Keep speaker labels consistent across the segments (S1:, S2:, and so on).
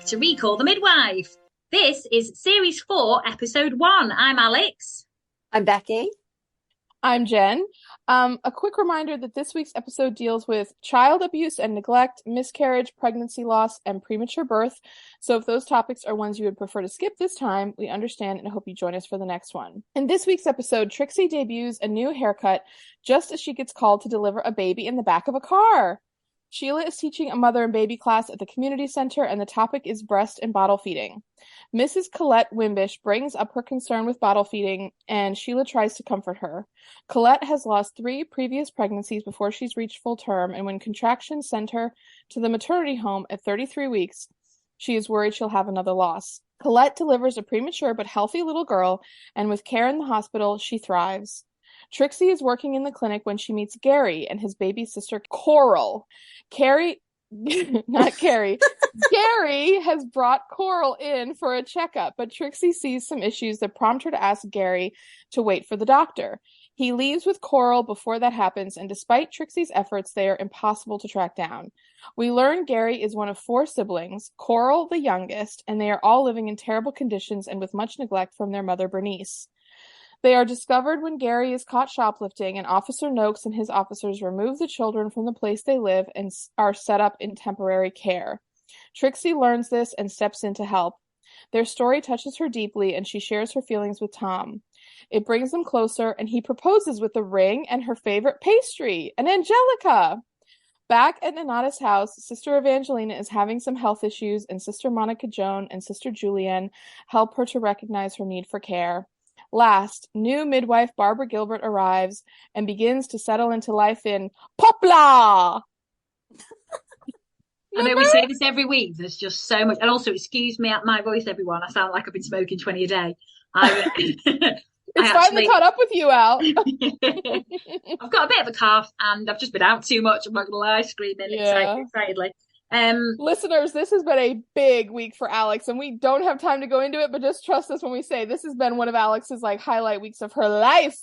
S1: to Recall the Midwife. This is Series 4, Episode 1. I'm Alex.
S2: I'm Becky.
S3: I'm Jen. A quick reminder that this week's episode deals with child abuse and neglect, miscarriage, pregnancy loss, and premature birth. So if those topics are ones you would prefer to skip this time, we understand and hope you join us for the next one. In this week's episode, Trixie debuts a new haircut just as she gets called to deliver a baby in the back of a car. Sheila is teaching a mother and baby class at the community center, and the topic is breast and bottle feeding. Mrs. Colette Wimbish brings up her concern with bottle feeding, and Sheila tries to comfort her. Colette has lost 3 previous pregnancies before she's reached full term, and when contractions send her to the maternity home at 33 weeks, she is worried she'll have another loss. Colette delivers a premature but healthy little girl, and with care in the hospital, she thrives. Trixie is working in the clinic when she meets Gary and his baby sister Coral. Gary has brought Coral in for a checkup, but Trixie sees some issues that prompt her to ask Gary to wait for the doctor. He leaves with Coral before that happens, and despite Trixie's efforts, they are impossible to track down. We learn Gary is one of 4 siblings, Coral the youngest, and they are all living in terrible conditions and with much neglect from their mother Bernice. They are discovered when Gary is caught shoplifting, and Officer Noakes and his officers remove the children from the place they live and are set up in temporary care. Trixie learns this and steps in to help. Their story touches her deeply, and she shares her feelings with Tom. It brings them closer, and he proposes with a ring and her favorite pastry, an Angelica. Back at Nonnatus House, Sister Evangelina is having some health issues, and Sister Monica Joan and Sister Julienne help her to recognize her need for care. Last, new midwife Barbara Gilbert arrives and begins to settle into life in Poplar.
S1: I know we say this every week. There's just so much. And also, excuse me my voice, everyone. I sound like I've been smoking 20 a day.
S3: It's finally caught up with you, Al.
S1: I've got a bit of a cough and I've just been out too much. I'm not going to lie, screaming excitedly.
S3: Listeners, this has been a big week for Alex, and we don't have time to go into it, but just trust us when we say this has been one of Alex's highlight weeks of her life.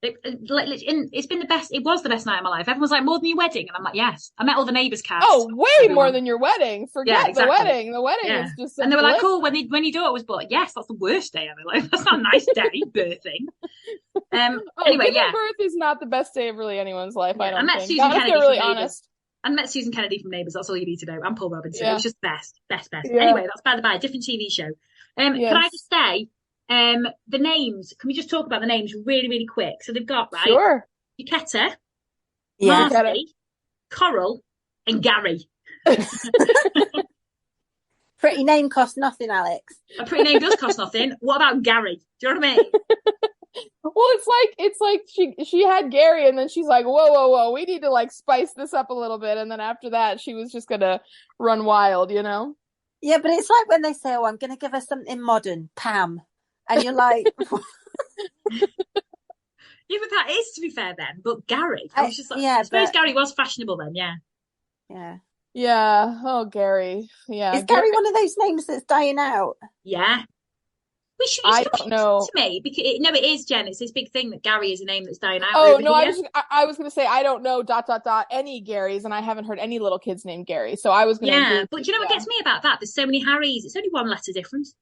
S1: It's been the best. It was the best night of my life. Everyone's like, more than your wedding, and I'm like, yes. I met all the neighbours' cast.
S3: Oh, way more than your wedding. Forget the wedding. The wedding was just.
S1: And they were like, "Cool." When your daughter was born, yes, that's the worst day ever. Like, that's not a nice day, birthing. Anyway,
S3: birth is not the best day of really anyone's life. I don't
S1: met
S3: think.
S1: Susan Kennedy.
S3: Really honest.
S1: I met Susan Kennedy from Neighbours. That's all you need to know. And Paul Robinson.
S3: Yeah.
S1: It was just best.
S3: Yeah.
S1: Anyway, that's by the by. Different TV show. Can I just say, the names? Can we just talk about the names really, really quick? So they've got
S3: Sure.
S1: Yucetta,
S2: Yeah.
S1: Marcy, Coral, and Gary.
S2: Pretty name costs nothing, Alex.
S1: A pretty name does cost nothing. What about Gary? Do you know what I mean?
S3: Well, it's like she had Gary, and then she's like, whoa, we need to spice this up a little bit, and then after that, she was just gonna run wild, you know?
S2: Yeah, but it's like when they say, "Oh, I'm going to give her something modern, Pam," and you're like,
S1: Yeah, but that is, to be fair, then. But Gary, I was just like,
S2: yeah,
S1: I suppose Gary was fashionable then,
S2: yeah.
S3: Oh, Gary, yeah.
S2: Is Gary one of those names that's dying out?
S1: Yeah.
S3: I don't know.
S1: To me, because it is, Jen. It's this big thing that Gary is a name that's dying out.
S3: Oh no, I was going to say I don't know ... any Garys, and I haven't heard any little kids named Gary. So I was going to.
S1: Yeah, but do you know what gets me about that? There's so many Harrys. It's only one letter difference.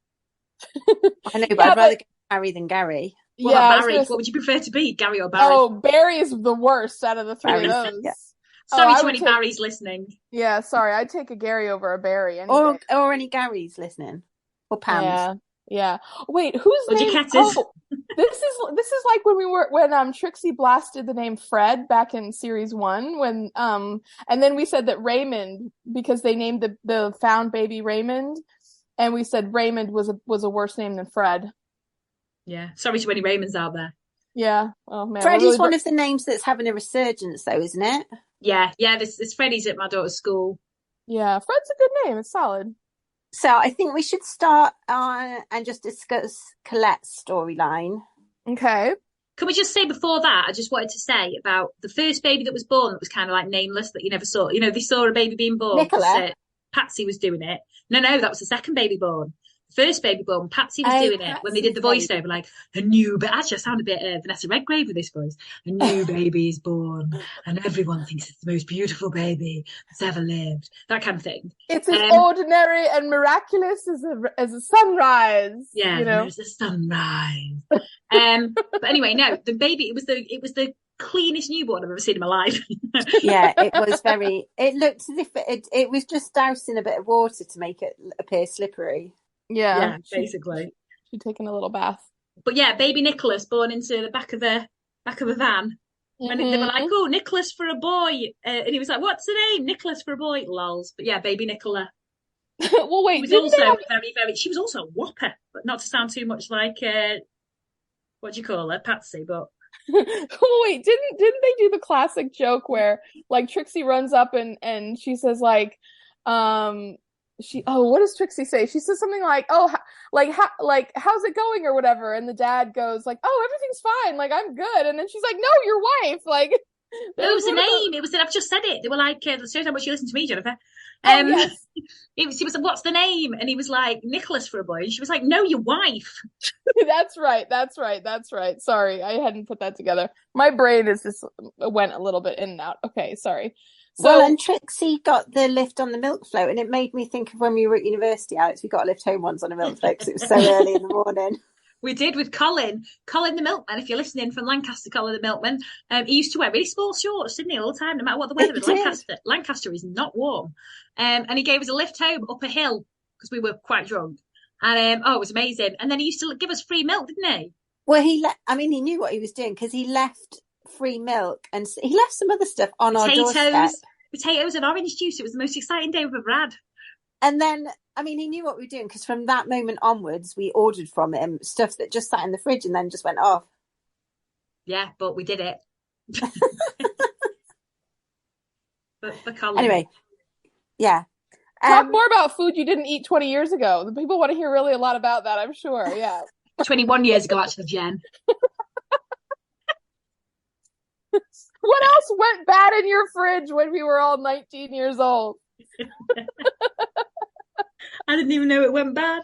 S2: I know, but I'd rather go Harry than Gary.
S1: What about Barry? What would you prefer to be, Gary or Barry?
S3: Oh, Barry is the worst out of the 3 of those.
S2: Yeah.
S1: Sorry to any Barrys listening.
S3: Yeah, sorry. I'd take a Gary over a Barry.
S2: Or any Garys listening. Or Pams.
S3: Yeah. Wait, whose name?
S1: Oh,
S3: this is like when Trixie blasted the name Fred back in series 1 when and then we said that Raymond, because they named the found baby Raymond, and we said Raymond was a worse name than Fred.
S1: Yeah. Sorry to any Raymonds out there.
S3: Yeah. Oh man.
S2: Freddie's one of the names that's having a resurgence though, isn't it?
S1: Yeah. This Freddie's at my daughter's school.
S3: Yeah, Fred's a good name. It's solid.
S2: So I think we should start and just discuss Colette's storyline.
S3: Okay.
S1: Can we just say before that, I just wanted to say about the first baby that was born that was kind of nameless, that you never saw. You know, they saw a baby being born.
S2: Nicola.
S1: Patsy was doing it. No, that was the second baby born. first baby born, Patsy was doing it when they did the voiceover, like, a new, but actually I sound a bit Vanessa Redgrave with this voice. A new baby is born, and everyone thinks it's the most beautiful baby that's ever lived. That kind of thing.
S3: It's as ordinary and miraculous as a sunrise.
S1: Yeah, you know? There's a sunrise. But anyway, no, the baby, it was the cleanest newborn I've ever seen in my life.
S2: Yeah, it looked as if it was just doused in a bit of water to make it appear slippery.
S3: Yeah,
S1: basically.
S3: She'd taken a little bath.
S1: But yeah, baby Nicholas born into the back of a van. And they were like, oh, Nicholas for a boy. And he was like, what's the name? Nicholas for a boy. Lols. But yeah, baby Nicola.
S3: Well, wait.
S1: She was also she was also a whopper, but not to sound too much like, what do you call her? Patsy, but.
S3: Oh, wait, didn't they do the classic joke where like Trixie runs up and she says like, what does Trixie say? She says something like, how's it going or whatever, and the dad goes like, oh, everything's fine, like I'm good, and then she's like, no, your wife, like.
S1: No, it was a name. It was. I've just said it. They were like, shows how much you listen to me, Jennifer.
S3: Yes.
S1: He was like, what's the name? And he was like, Nicholas for a boy. And she was like, no, your wife.
S3: That's right. Sorry, I hadn't put that together. My brain went a little bit in and out. Okay, sorry. So,
S2: well, and Trixie got the lift on the milk float, and it made me think of when we were at university, Alex. We got a lift home once on a milk float because it was so early in the morning.
S1: We did with Colin the milkman. If you're listening from Lancaster, Colin the milkman, he used to wear really small shorts, didn't he, all the time, no matter what the weather was. Lancaster is not warm. And he gave us a lift home up a hill because we were quite drunk. And it was amazing. And then he used to give us free milk, didn't he?
S2: Well, he knew what he was doing because he left free milk and he left some other stuff on our doorstep.
S1: Potatoes and orange juice. It was the most exciting day we've ever had.
S2: And then, he knew what we were doing because from that moment onwards, we ordered from him stuff that just sat in the fridge and then just went off.
S1: Yeah, but we did it. but Colin.
S2: Anyway, yeah.
S3: Talk more about food you didn't eat 20 years ago. The people want to hear really a lot about that, I'm sure. Yeah.
S1: 21 years ago, actually, Jen.
S3: What else went bad in your fridge when we were all 19 years old?
S1: I didn't even know it went bad.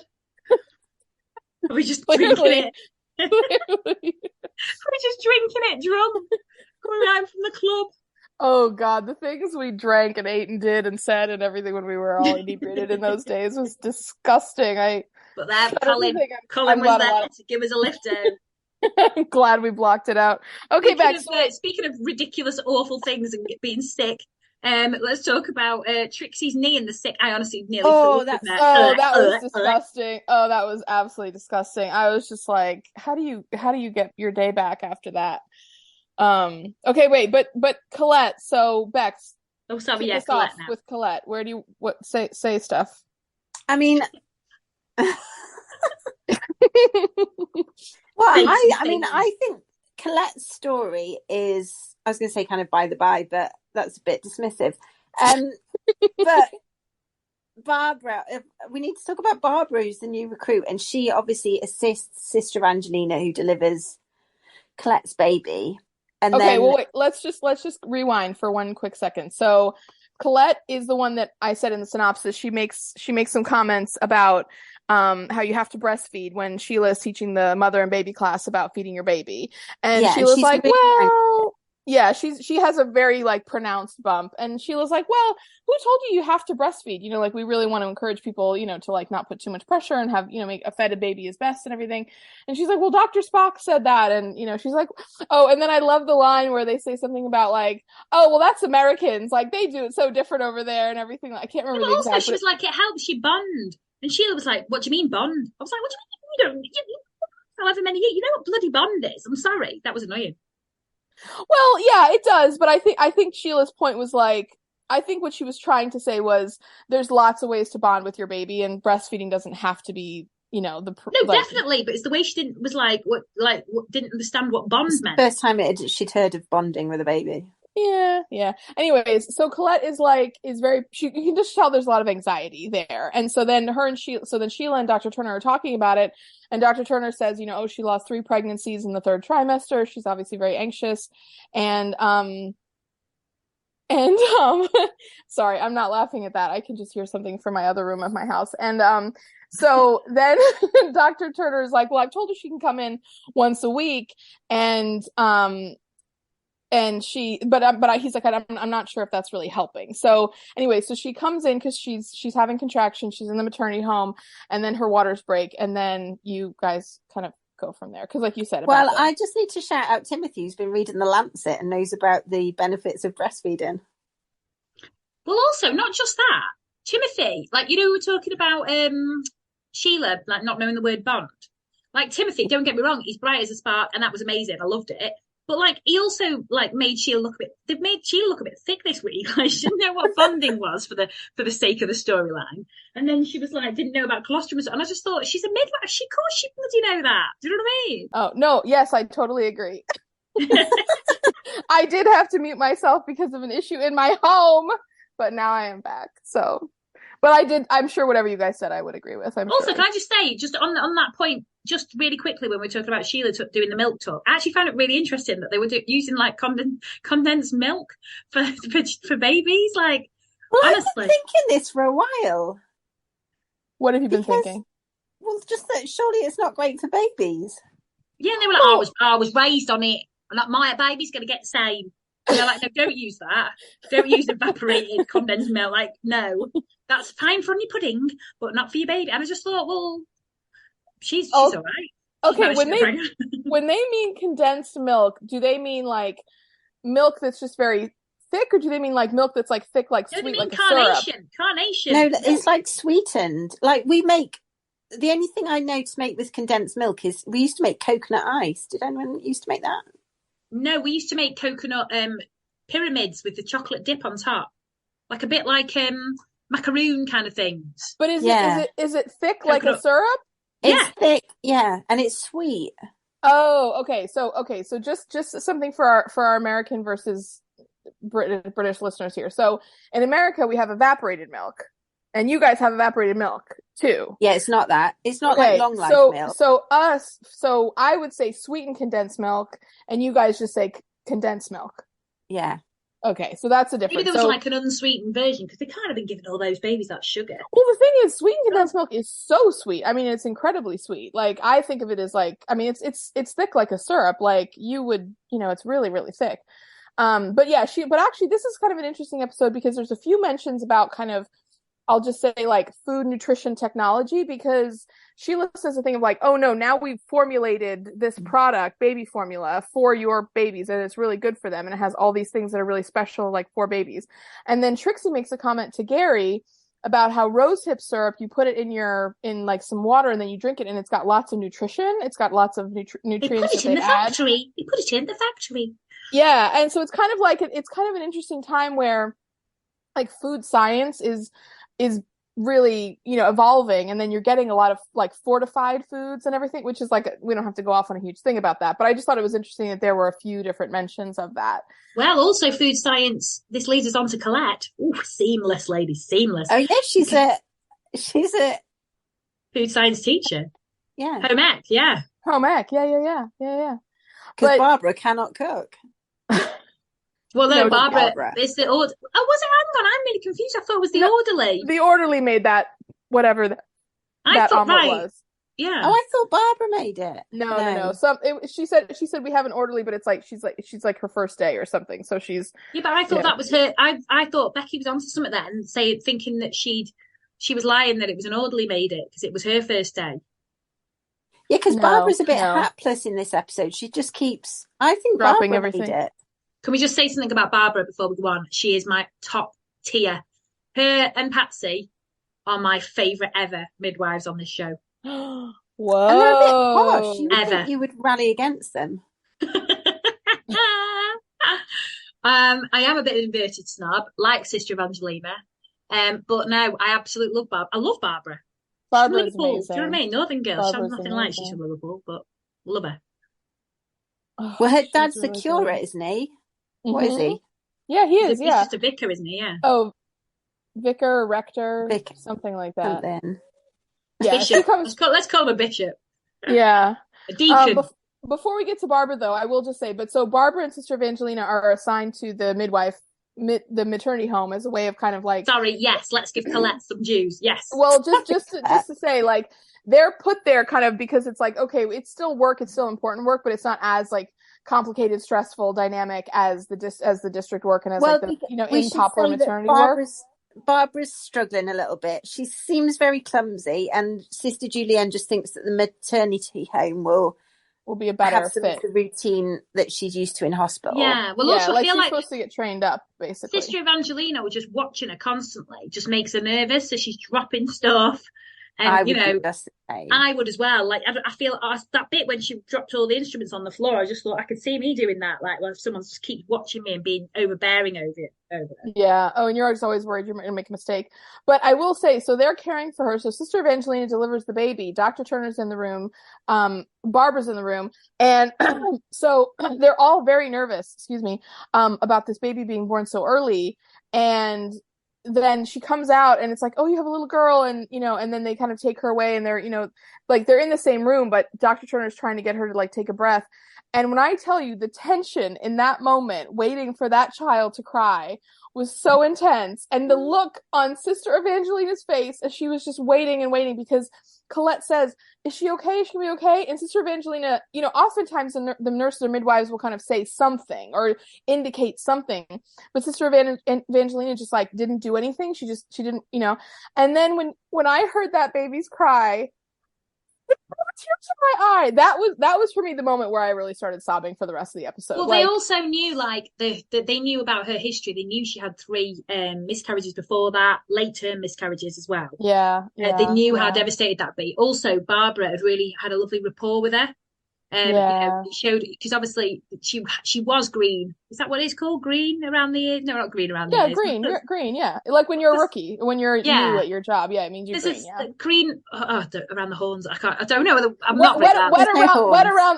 S1: Are we just drinking it? We're just drinking it drunk, coming out from the club.
S3: Oh God, the things we drank and ate and did and said and everything when we were all inebriated in those days was disgusting.
S1: But that Colin was there to give us a lift out.
S3: I'm glad we blocked it out. Okay,
S1: speaking of ridiculous, awful things and being sick, let's talk about Trixie's knee and the sick. I honestly nearly threw up.
S3: That was disgusting. Oh, that was absolutely disgusting. I was just like, how do you get your day back after that? Okay, wait, but Colette. So Bex.
S1: Oh, sorry, yeah, Colette.
S3: With Colette, where do you say stuff?
S2: Well, I think Colette's story is, I was going to say kind of by the by, but that's a bit dismissive. But Barbara, we need to talk about Barbara, who's the new recruit, and she obviously assists Sister Evangelina, who delivers Colette's baby. And
S3: wait, let's just rewind for one quick second. So Colette is the one that I said in the synopsis. She makes some comments about how you have to breastfeed when Sheila is teaching the mother and baby class about feeding your baby. And Sheila's like, well, yeah, she has a very like pronounced bump. And Sheila's like, well, who told you have to breastfeed? Like we really want to encourage people, to like not put too much pressure and have, make a fed baby is best and everything. And she's like, well, Dr. Spock said that. And, she's like, oh, and then I love the line where they say something about like, oh, well, that's Americans. Like they do it so different over there and everything. I can't remember the exact.
S1: Also, she was like, it helps you bond. And Sheila was like, what do you mean bond? I was like, what do you mean you don't, however many years, you know what bloody bond is? I'm sorry. That was annoying.
S3: Well, yeah, it does. But I think Sheila's point was like, I think what she was trying to say was there's lots of ways to bond with your baby and breastfeeding doesn't have to be,
S1: definitely. But it's the way she didn't understand what bond meant.
S2: First time she'd heard of bonding with a baby.
S3: Yeah. Anyways, so Colette is very, you can just tell there's a lot of anxiety there. And so then Sheila and Dr. Turner are talking about it. And Dr. Turner says, she lost 3 pregnancies in the 3rd trimester. She's obviously very anxious. And And sorry, I'm not laughing at that. I can just hear something from my other room of my house. And so then Dr. Turner is like, well, I've told her she can come in once a week, and he's like, I'm not sure if that's really helping. So anyway, so she comes in because she's having contractions. She's in the maternity home, and then her waters break, and then you guys kind of go from there. Because like you said,
S2: I just need to shout out Timothy, who's been reading the Lancet and knows about the benefits of breastfeeding.
S1: Well, also not just that, Timothy, like, we were talking about Sheila, like, not knowing the word bond. Like, Timothy, don't get me wrong, he's bright as a spark, and that was amazing. I loved it. But like, he also like made Sheila look a bit. They've made Sheila look a bit thick this week. Like, she didn't know what bonding was for the sake of the storyline. And then she was like, didn't know about colostrum, and I just thought, she's a midwife. Of course she bloody know that. Do you know what I mean?
S3: Oh no, yes, I totally agree. I did have to mute myself because of an issue in my home, but now I am back. So, but I'm sure whatever you guys said, I would agree with.
S1: Also, can I just say, just on that point, just really quickly, when we're talking about Sheila doing the milk talk, I actually found it really interesting that they were using like condensed milk for babies. Like,
S2: well,
S1: honestly,
S2: I've been thinking this for a while.
S3: What have you been thinking?
S2: Well, just that surely it's not great for babies.
S1: Yeah, and they were like, I was raised on it, and like, my baby's going to get the same. And they're like, no, don't use that. Don't use evaporated condensed milk. Like, no, that's fine for your pudding, but not for your baby. And I just thought, well, she's all right.
S3: Okay, when they mean condensed milk, do they mean like milk that's just very thick, or do they mean like milk that's like thick, like sweet, like
S1: carnation?
S3: Syrup?
S1: Carnation.
S2: No, it's like sweetened. Like we make. The only thing I know to make with condensed milk is we used to make coconut ice. Did anyone used to make that?
S1: No, we used to make coconut pyramids with the chocolate dip on top, like a bit like macaroon kind of things.
S3: But is it thick coconut, like a syrup?
S2: It's thick, yeah, and it's sweet.
S3: Oh, okay. So just something for our American versus British listeners here. So in America, we have evaporated milk, and you guys have evaporated milk too.
S2: Yeah, it's not that. It's not like long life milk.
S3: So I would say sweetened condensed milk, and you guys just say condensed milk.
S2: Yeah.
S3: Okay, so that's the difference.
S1: Maybe there was like an unsweetened version, because they can't have been giving all those babies that sugar.
S3: Well, the thing is, sweetened condensed milk is so sweet. I mean, it's incredibly sweet. Like, I think of it as like, I mean, it's thick like a syrup. Like, you would, it's really, really thick. But actually, this is kind of an interesting episode because there's a few mentions about kind of, I'll just say like food nutrition technology, because Sheila says a thing of like, oh no, now we've formulated this product, baby formula, for your babies, and it's really good for them, and it has all these things that are really special, like for babies. And then Trixie makes a comment to Gary about how rosehip syrup, you put it in like some water and then you drink it, and it's got lots of nutrition. It's got lots of nutrients. They put
S1: it in the factory. They put it in the factory.
S3: Yeah, and so it's kind of like it's kind of an interesting time where like food science is really, evolving, and then you're getting a lot of like fortified foods and everything, which is like, we don't have to go off on a huge thing about that, but I just thought it was interesting that there were a few different mentions of that.
S1: Well, also food science, this leads us on to Colette. Ooh, seamless, lady, seamless.
S2: Oh yeah, she's a
S1: food science teacher.
S2: Yeah.
S1: Home ec, yeah.
S2: Because Barbara cannot cook.
S1: Well, no, Barbara. It's the order. Oh, was it? Hang on, I'm really confused. I thought it was the orderly.
S3: The orderly made that, whatever that omelet was.
S1: Yeah.
S2: Oh, I thought Barbara made it.
S3: No. She said we have an orderly, but it's like she's like her first day or something. So she's.
S1: Yeah, but I thought that was her. I thought Becky was onto something then, thinking that she was lying that it was an orderly made it because it was her first day.
S2: Yeah, because Barbara's a bit hapless in this episode. She just keeps. I think
S3: dropping
S2: Barbara
S3: everything.
S2: Made it.
S1: Can we just say something about Barbara before we go on? She is my top tier. Her and Patsy are my favourite ever midwives on this show.
S3: Whoa.
S2: And they're a bit harsh. You would think you would rally against them.
S1: I am a bit of an inverted snob, like Sister Evangelina. But no, I absolutely love Barbara. I love Barbara.
S3: Barbara's
S1: Liverpool.
S3: amazing.
S1: Do you know what I mean? Northern girl.
S3: Barbara's
S1: She has nothing
S3: amazing.
S1: like she's from Liverpool, but love her.
S2: Well, her dad's the curate, isn't he? What is he?
S3: Yeah, he is.
S1: He's just a vicar, isn't he? Yeah.
S3: Oh, vicar, rector, something like that.
S2: Something.
S3: Yeah,
S1: bishop. Let's call him a bishop.
S3: Yeah.
S1: A deacon.
S3: Before we get to Barbara, though, I will just say, so Barbara and Sister Evangelina are assigned to the midwife the maternity home as a way of kind of like,
S1: sorry, yes, let's give Colette some dues. Yes.
S3: Well, just to say, like, they're put there kind of because it's like, okay, it's still work, it's still important work, but it's not as like complicated, stressful, dynamic as the district work and as like the in popular maternity work.
S2: Barbara's struggling a little bit. She seems very clumsy, and Sister Julienne just thinks that the maternity home will
S3: be a better
S2: have some
S3: fit.
S2: of the routine that she's used to in hospital.
S1: Yeah, well, also I feel
S3: she's supposed to get trained up, basically.
S1: Sister Evangelina was just watching her constantly, just makes her nervous, so she's dropping stuff. And
S2: I would
S1: as well. Like, I feel that bit when she dropped all the instruments on the floor, I just thought I could see me doing that. Like, when someone just keeps watching me and being overbearing over it.
S3: Yeah. Oh, and you're always worried you're going to make a mistake. But I will say, so they're caring for her. So Sister Evangelina delivers the baby. Dr. Turner's in the room. Barbara's in the room. And so they're all very nervous, about this baby being born so early. And then she comes out and it's like, oh, you have a little girl, and and then they kind of take her away, and they're like they're in the same room, but Dr. Turner's trying to get her to like take a breath. And when I tell you the tension in that moment, waiting for that child to cry, was so intense, and the look on Sister Evangelina's face as she was just waiting and waiting, because Colette says, is she okay? Is she gonna be okay? And Sister Evangelina, oftentimes the nurses or midwives will kind of say something or indicate something, but Sister Evangelina just like didn't do anything. She didn't, and then when I heard that baby's cry, it brought tears to my eye. That was for me the moment where I really started sobbing for the rest of the episode.
S1: Well, they also knew they knew about her history. They knew she had 3 miscarriages before that, late-term miscarriages as well.
S3: Yeah.
S1: They knew how devastated that'd be. Also, Barbara had really had a lovely rapport with her. It showed, because obviously she was green. Is that what it's called? Green around the ears? No, not green around the ears.
S3: Yeah, green. Yeah, like when you're a rookie, when you're new at your job. Yeah, it means you're green. Yeah,
S1: green around the horns. I don't know. I'm not with that.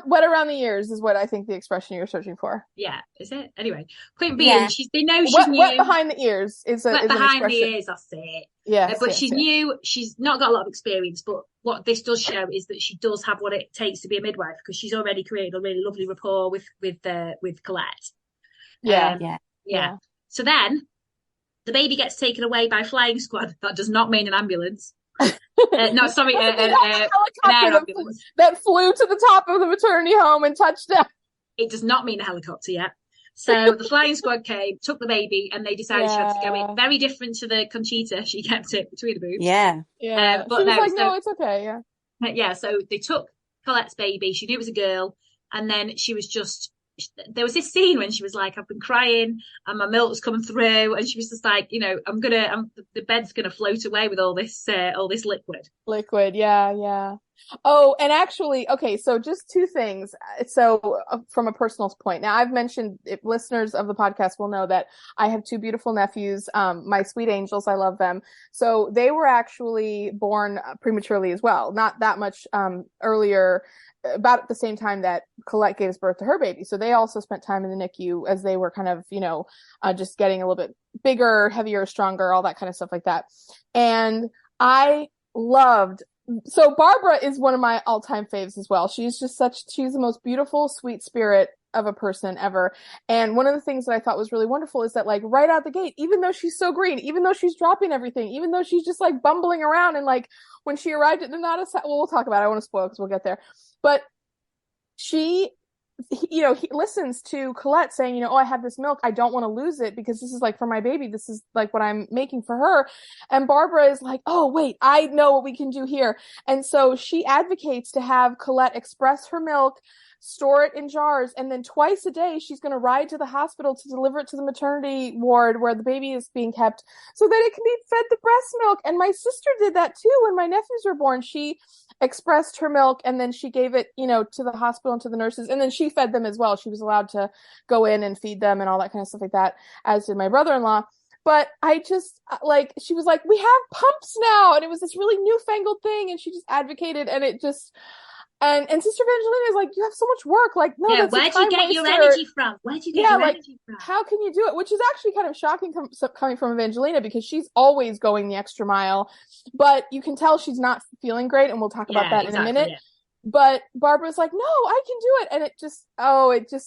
S3: Wet around the ears is what I think the expression you're searching for.
S1: Yeah, is it? Anyway, point being, they know she's new.
S3: Wet behind the ears is
S1: wet behind the ears. That's it.
S3: Yeah,
S1: but she's new. She's not got a lot of experience, but what this does show is that she does have what it takes to be a midwife, because she's already created a really lovely rapport with Colette. Yeah. So then the baby gets taken away by flying squad. That does not mean an ambulance. No, sorry, an air ambulance
S3: that flew to the top of the maternity home and touched down.
S1: It does not mean a helicopter yet. So the flying squad came, took the baby, and they decided she had to go in. Very different to the Conchita. She kept it between the boobs.
S2: Yeah.
S3: But she was like, no, it's okay. Yeah.
S1: Yeah. So they took Colette's baby. She knew it was a girl, and then she was just. There was this scene when she was like, I've been crying and my milk's coming through, and she was just like, the bed's gonna float away with all this liquid. Yeah.
S3: Oh, and actually, okay, so just 2 things. So from a personal point, now I've mentioned, if listeners of the podcast will know that I have 2 beautiful nephews, my sweet angels. I love them. So they were actually born prematurely as well, not that much earlier, about at the same time that Colette gave birth to her baby. So they also spent time in the NICU as they were kind of, just getting a little bit bigger, heavier, stronger, all that kind of stuff like that. And I loved, so Barbara is one of my all-time faves as well. She's the most beautiful, sweet spirit of a person ever. And one of the things that I thought was really wonderful is that, like, right out the gate, even though she's so green, even though she's dropping everything, even though she's just like bumbling around, and like when she arrived at Nonnatus House, we'll talk about it. I want to spoil because we'll get there. But he listens to Colette saying, oh, I have this milk. I don't want to lose it because this is like for my baby. This is like what I'm making for her. And Barbara is like, oh, wait, I know what we can do here. And so she advocates to have Colette express her milk, store it in jars, and then twice a day she's going to ride to the hospital to deliver it to the maternity ward where the baby is being kept so that it can be fed the breast milk. And my sister did that too when my nephews were born. She expressed her milk and then she gave it, to the hospital and to the nurses, and then she fed them as well. She was allowed to go in and feed them and all that kind of stuff like that, as did my brother-in-law. But I just, she was like, we have pumps now, and it was this really newfangled thing, and she just advocated, and it just... And Sister Evangelina is like, you have so much work. Like, no, that's
S1: where do you get your energy from? Where do you get your energy from?
S3: How can you do it? Which is actually kind of shocking coming from Evangelina, because she's always going the extra mile. But you can tell she's not feeling great, and we'll talk about that in a minute. Yeah. But Barbara's like, no, I can do it. And it just...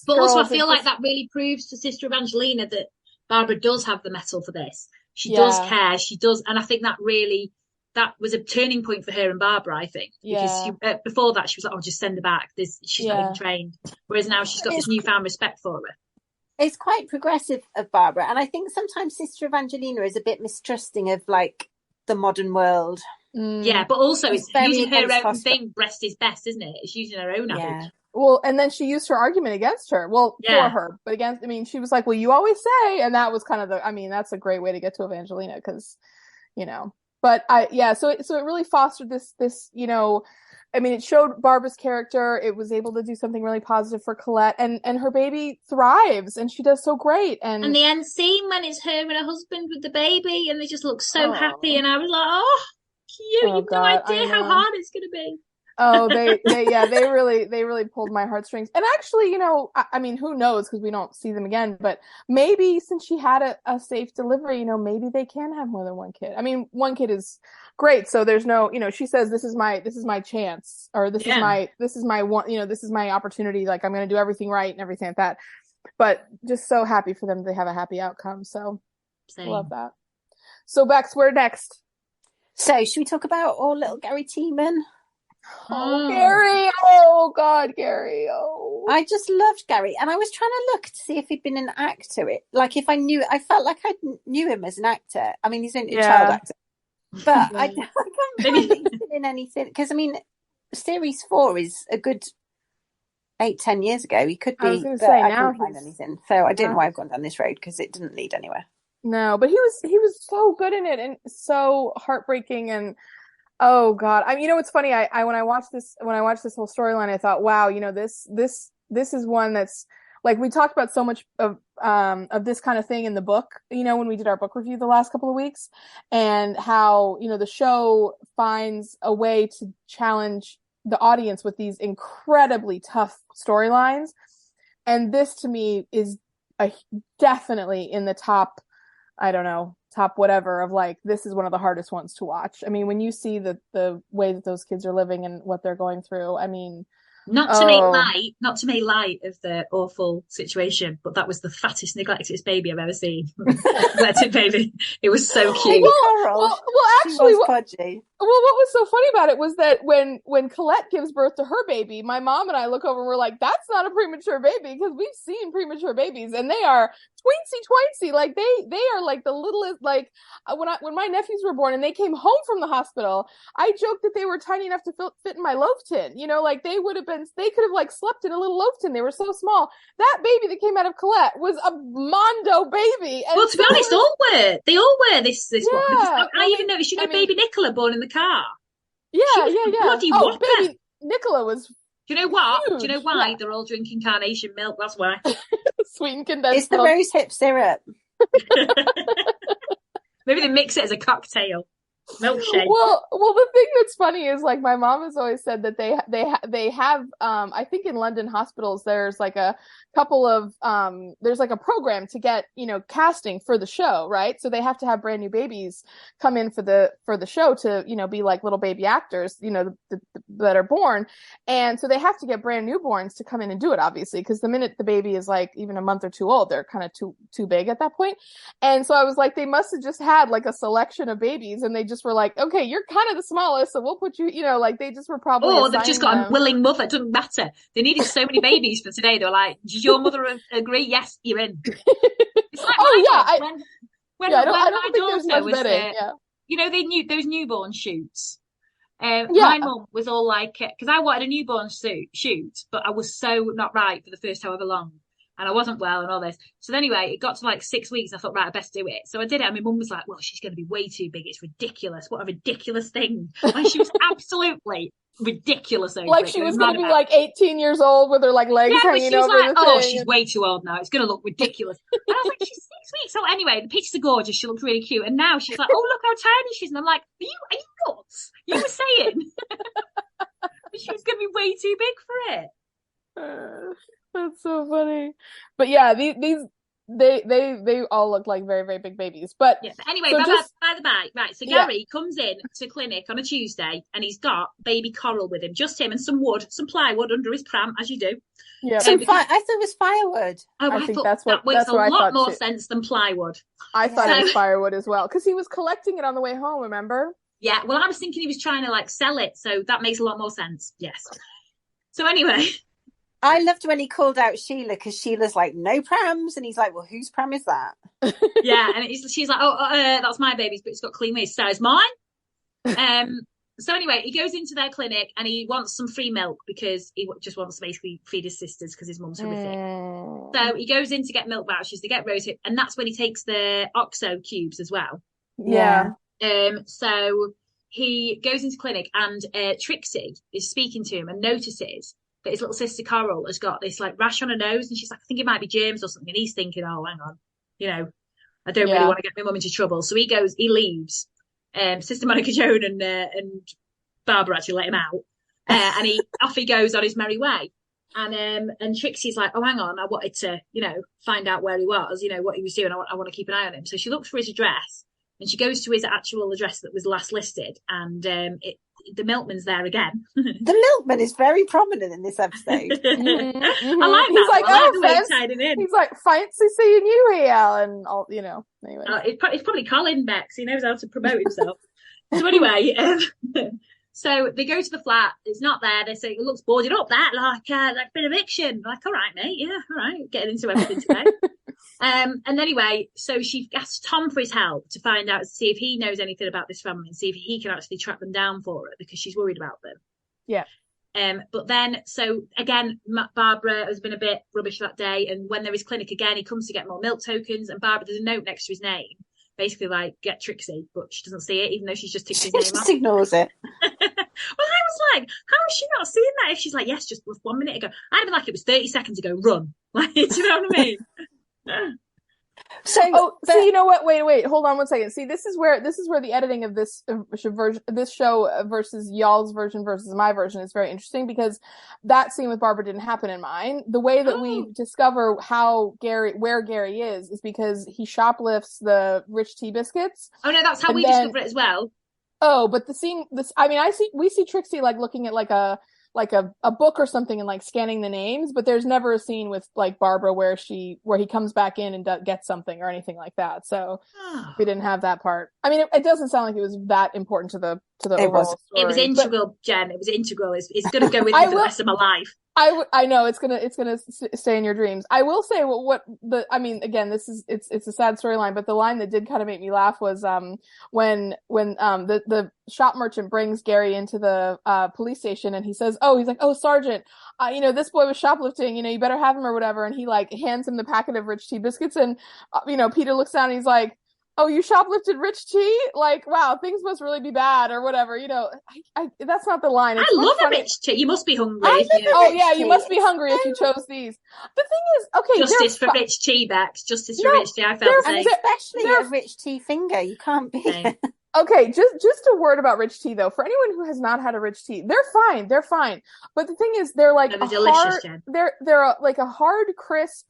S3: But
S1: also I feel like that really proves to Sister Evangelina that Barbara does have the mettle for this. She does care. She does. And I think that was a turning point for her and Barbara, I think. Because before that, she was like, oh, just send her back. She's not even trained. Whereas now she's got this newfound respect for her.
S2: It's quite progressive of Barbara. And I think sometimes Sister Evangelina is a bit mistrusting of like the modern world.
S1: Yeah, but also it's using her own thing. Breast is best, isn't it? It's using her own adage.
S3: Well, and then she used her argument against her. Well, for her, but against, I mean, she was like, well, you always say, and that was kind of that's a great way to get to Evangelina because, but so it really fostered this, I mean, it showed Barbara's character. It was able to do something really positive for Colette, and her baby thrives, and she does so great. And
S1: the end scene when it's her and her husband with the baby, and they just look so happy, and I was like, oh, cute! You've no idea how hard it's going to be.
S3: Oh, they really pulled my heartstrings. And actually, I mean, who knows, because we don't see them again, but maybe since she had a safe delivery, maybe they can have more than one kid. I mean, one kid is great. So there's no, she says, this is my chance, or this is my one, this is my opportunity. Like, I'm going to do everything right and everything like that. But just so happy for them to have a happy outcome. So I love that. So Bex, where next?
S2: So should we talk about little Gary Tiemann?
S3: Oh, Gary! Oh God, Gary! Oh,
S2: I just loved Gary, and I was trying to look to see if he'd been an actor. Like if I felt like I knew him as an actor. I mean, he's a child actor, but I can't find he's been in anything. Because I mean, series 4 is a good 8-10 years ago. He could be, I couldn't find anything. So I don't know why I've gone down this road because it didn't lead anywhere.
S3: No, but he was so good in it and so heartbreaking and. Oh God. It's funny. When I watched this whole storyline, I thought, wow, this is one that's like, we talked about so much of this kind of thing in the book, when we did our book review the last couple of weeks, and how, the show finds a way to challenge the audience with these incredibly tough storylines. And this to me is definitely in the top, I don't know, top whatever of like, this is one of the hardest ones to watch. I mean, when you see the way that those kids are living and what they're going through, I mean, not to
S1: make light of the awful situation, but that was the fattest, neglected baby I've ever seen. Neglected baby. It was so cute.
S3: Well, actually, what was so funny about it was that when Colette gives birth to her baby, my mom and I look over and we're like, that's not a premature baby, because we've seen premature babies and they are tweensy, like they are like the littlest, like when my nephews were born and they came home from the hospital, I joked that they were tiny enough to fit in my loaf tin, like they could have like slept in a little loaf tin. They were so small. That baby that came out of Colette was a Mondo baby.
S1: And well, to be honest, they all were this one. I even noticed, baby Nicola born in the car.
S3: Yeah.
S1: Bloody whopper.
S3: Baby Nicola was.
S1: Do you know what?
S3: Huge.
S1: Do you know why? Yeah. They're all drinking carnation milk. That's why.
S3: Sweetened condensed
S2: It's the rose hip syrup.
S1: Maybe they mix it as a cocktail. Milkshake.
S3: Well, the thing that's funny is like my mom has always said that they have I think in London hospitals there's like a couple of there's like a program to get casting for the show, right? So they have to have brand new babies come in for the show to be like little baby actors that are born, and so they have to get brand newborns to come in and do it, obviously, because the minute the baby is like even a month or two old, they're kind of too big at that point. And so I was like, they must have just had like a selection of babies and they just were like, okay, you're kind of the smallest, so we'll put you, like they just were probably.
S1: Oh, they've just got a willing mother. It doesn't matter. They needed so many babies for today. They were like, "Does your mother agree? Yes, you're in." It's like I don't think there's much betting. They knew those newborn shoots. My mum was all like, because I wanted a newborn shoot, but I was so not right for the first however long. And I wasn't well and all this. So anyway, it got to like 6 weeks. I thought, right, I best do it. So I did it. And my mum was like, well, she's going to be way too big. It's ridiculous. What a ridiculous thing. And she was absolutely ridiculous over
S3: like
S1: it.
S3: she was going to be like 18 years old with her like legs hanging over the thing.
S1: She's way too old now. It's going to look ridiculous. And I was like, she's 6 weeks. So anyway, the pictures are gorgeous. She looks really cute. And now she's like, oh, look how tiny she is. And I'm like, are you nuts? You were saying. She was going to be way too big for it.
S3: That's so funny. But yeah, these they all look like very, very big babies. But
S1: yeah. But anyway,
S3: so
S1: by the by, right. So Gary comes in to clinic on a Tuesday, and he's got baby Coral with him, just him and some plywood under his pram, as you do.
S3: Yeah,
S2: I thought it was firewood.
S1: Oh, I think that makes a lot more sense than plywood.
S3: I thought it was firewood as well, because he was collecting it on the way home. Remember?
S1: Yeah. Well, I was thinking he was trying to like sell it, so that makes a lot more sense. Yes. So anyway.
S2: I loved when he called out Sheila, because Sheila's like, no prams. And he's like, well, whose pram is that?
S1: Yeah, and she's like, that's my baby's, but it's got clean waste. So it's mine. So anyway, he goes into their clinic and he wants some free milk because he just wants to basically feed his sisters because his mum's horrific. So he goes in to get milk vouchers to get Rose, and that's when he takes the OXO cubes as well.
S3: Yeah.
S1: So he goes into clinic and Trixie is speaking to him and notices that his little sister Coral has got this like rash on her nose, and she's like, I think it might be germs or something. And he's thinking, oh, hang on, I don't really want to get my mum into trouble. So he leaves. Sister Monica Joan and Barbara actually let him out, and off he goes on his merry way. And Trixie's like, oh, hang on, I wanted to, find out where he was, what he was doing. I want to keep an eye on him. So she looks for his address, and she goes to his actual address that was last listed, and the milkman's there again.
S2: The milkman is very prominent in this episode.
S1: I like that.
S3: He's like,
S1: the way he's tied him in.
S3: He's like, fancy seeing you here, and all, anyway.
S1: It's probably Colin Bex. He knows how to promote himself. So anyway, so they go to the flat. It's not there. They say it looks boarded up. That like been eviction. Like, all right, mate. Yeah, all right. Getting into everything today. And anyway, so she asks Tom for his help to find out, see if he knows anything about this family and see if he can actually track them down for her, because she's worried about them.
S3: Yeah.
S1: But then, so again, Barbara has been a bit rubbish that day. And when there is clinic again, he comes to get more milk tokens. And Barbara, there's a note next to his name, basically like, get Trixie, but she doesn't see it, even though she's just ticked his name off.
S2: She just ignores it.
S1: Well, I was like, how is she not seeing that? If she's like, yes, just 1 minute ago. I'd be like, it was 30 seconds ago, run. Like, do you know what I mean?
S3: So you know what? Wait, hold on 1 second. See, this is where the editing of this show versus y'all's version versus my version is very interesting, because that scene with Barbara didn't happen in mine. The way that we discover where Gary is because he shoplifts the rich tea biscuits.
S1: Oh no, that's how we discover it as well.
S3: Oh, but we see Trixie like looking at like a book or something and like scanning the names, but there's never a scene with like Barbara where he comes back in and gets something or anything like that. So we didn't have that part. I mean, it doesn't sound like it was that important to the overall story.
S1: It was integral, Jen. It was integral. It's going to go with me for the rest of my life.
S3: I know it's gonna stay in your dreams. I will say again, it's a sad storyline, but the line that did kind of make me laugh was when the shop merchant brings Gary into the police station, and he's like, oh, Sergeant, this boy was shoplifting, you better have him or whatever, and he like hands him the packet of rich tea biscuits, and Peter looks down and he's like, oh, you shoplifted rich tea? Like, wow, things must really be bad or whatever. That's not the line.
S1: I love a rich tea. You must be hungry.
S3: You must be hungry if you chose these. The thing is, okay,
S1: justice for rich tea, Bex. Justice for rich tea. I felt the same.
S2: Especially a rich tea finger. You can't be.
S3: Okay, just a word about rich tea though. For anyone who has not had a rich tea, they're fine. But the thing is, they're like
S1: delicious, Jen.
S3: They're like a hard, crisp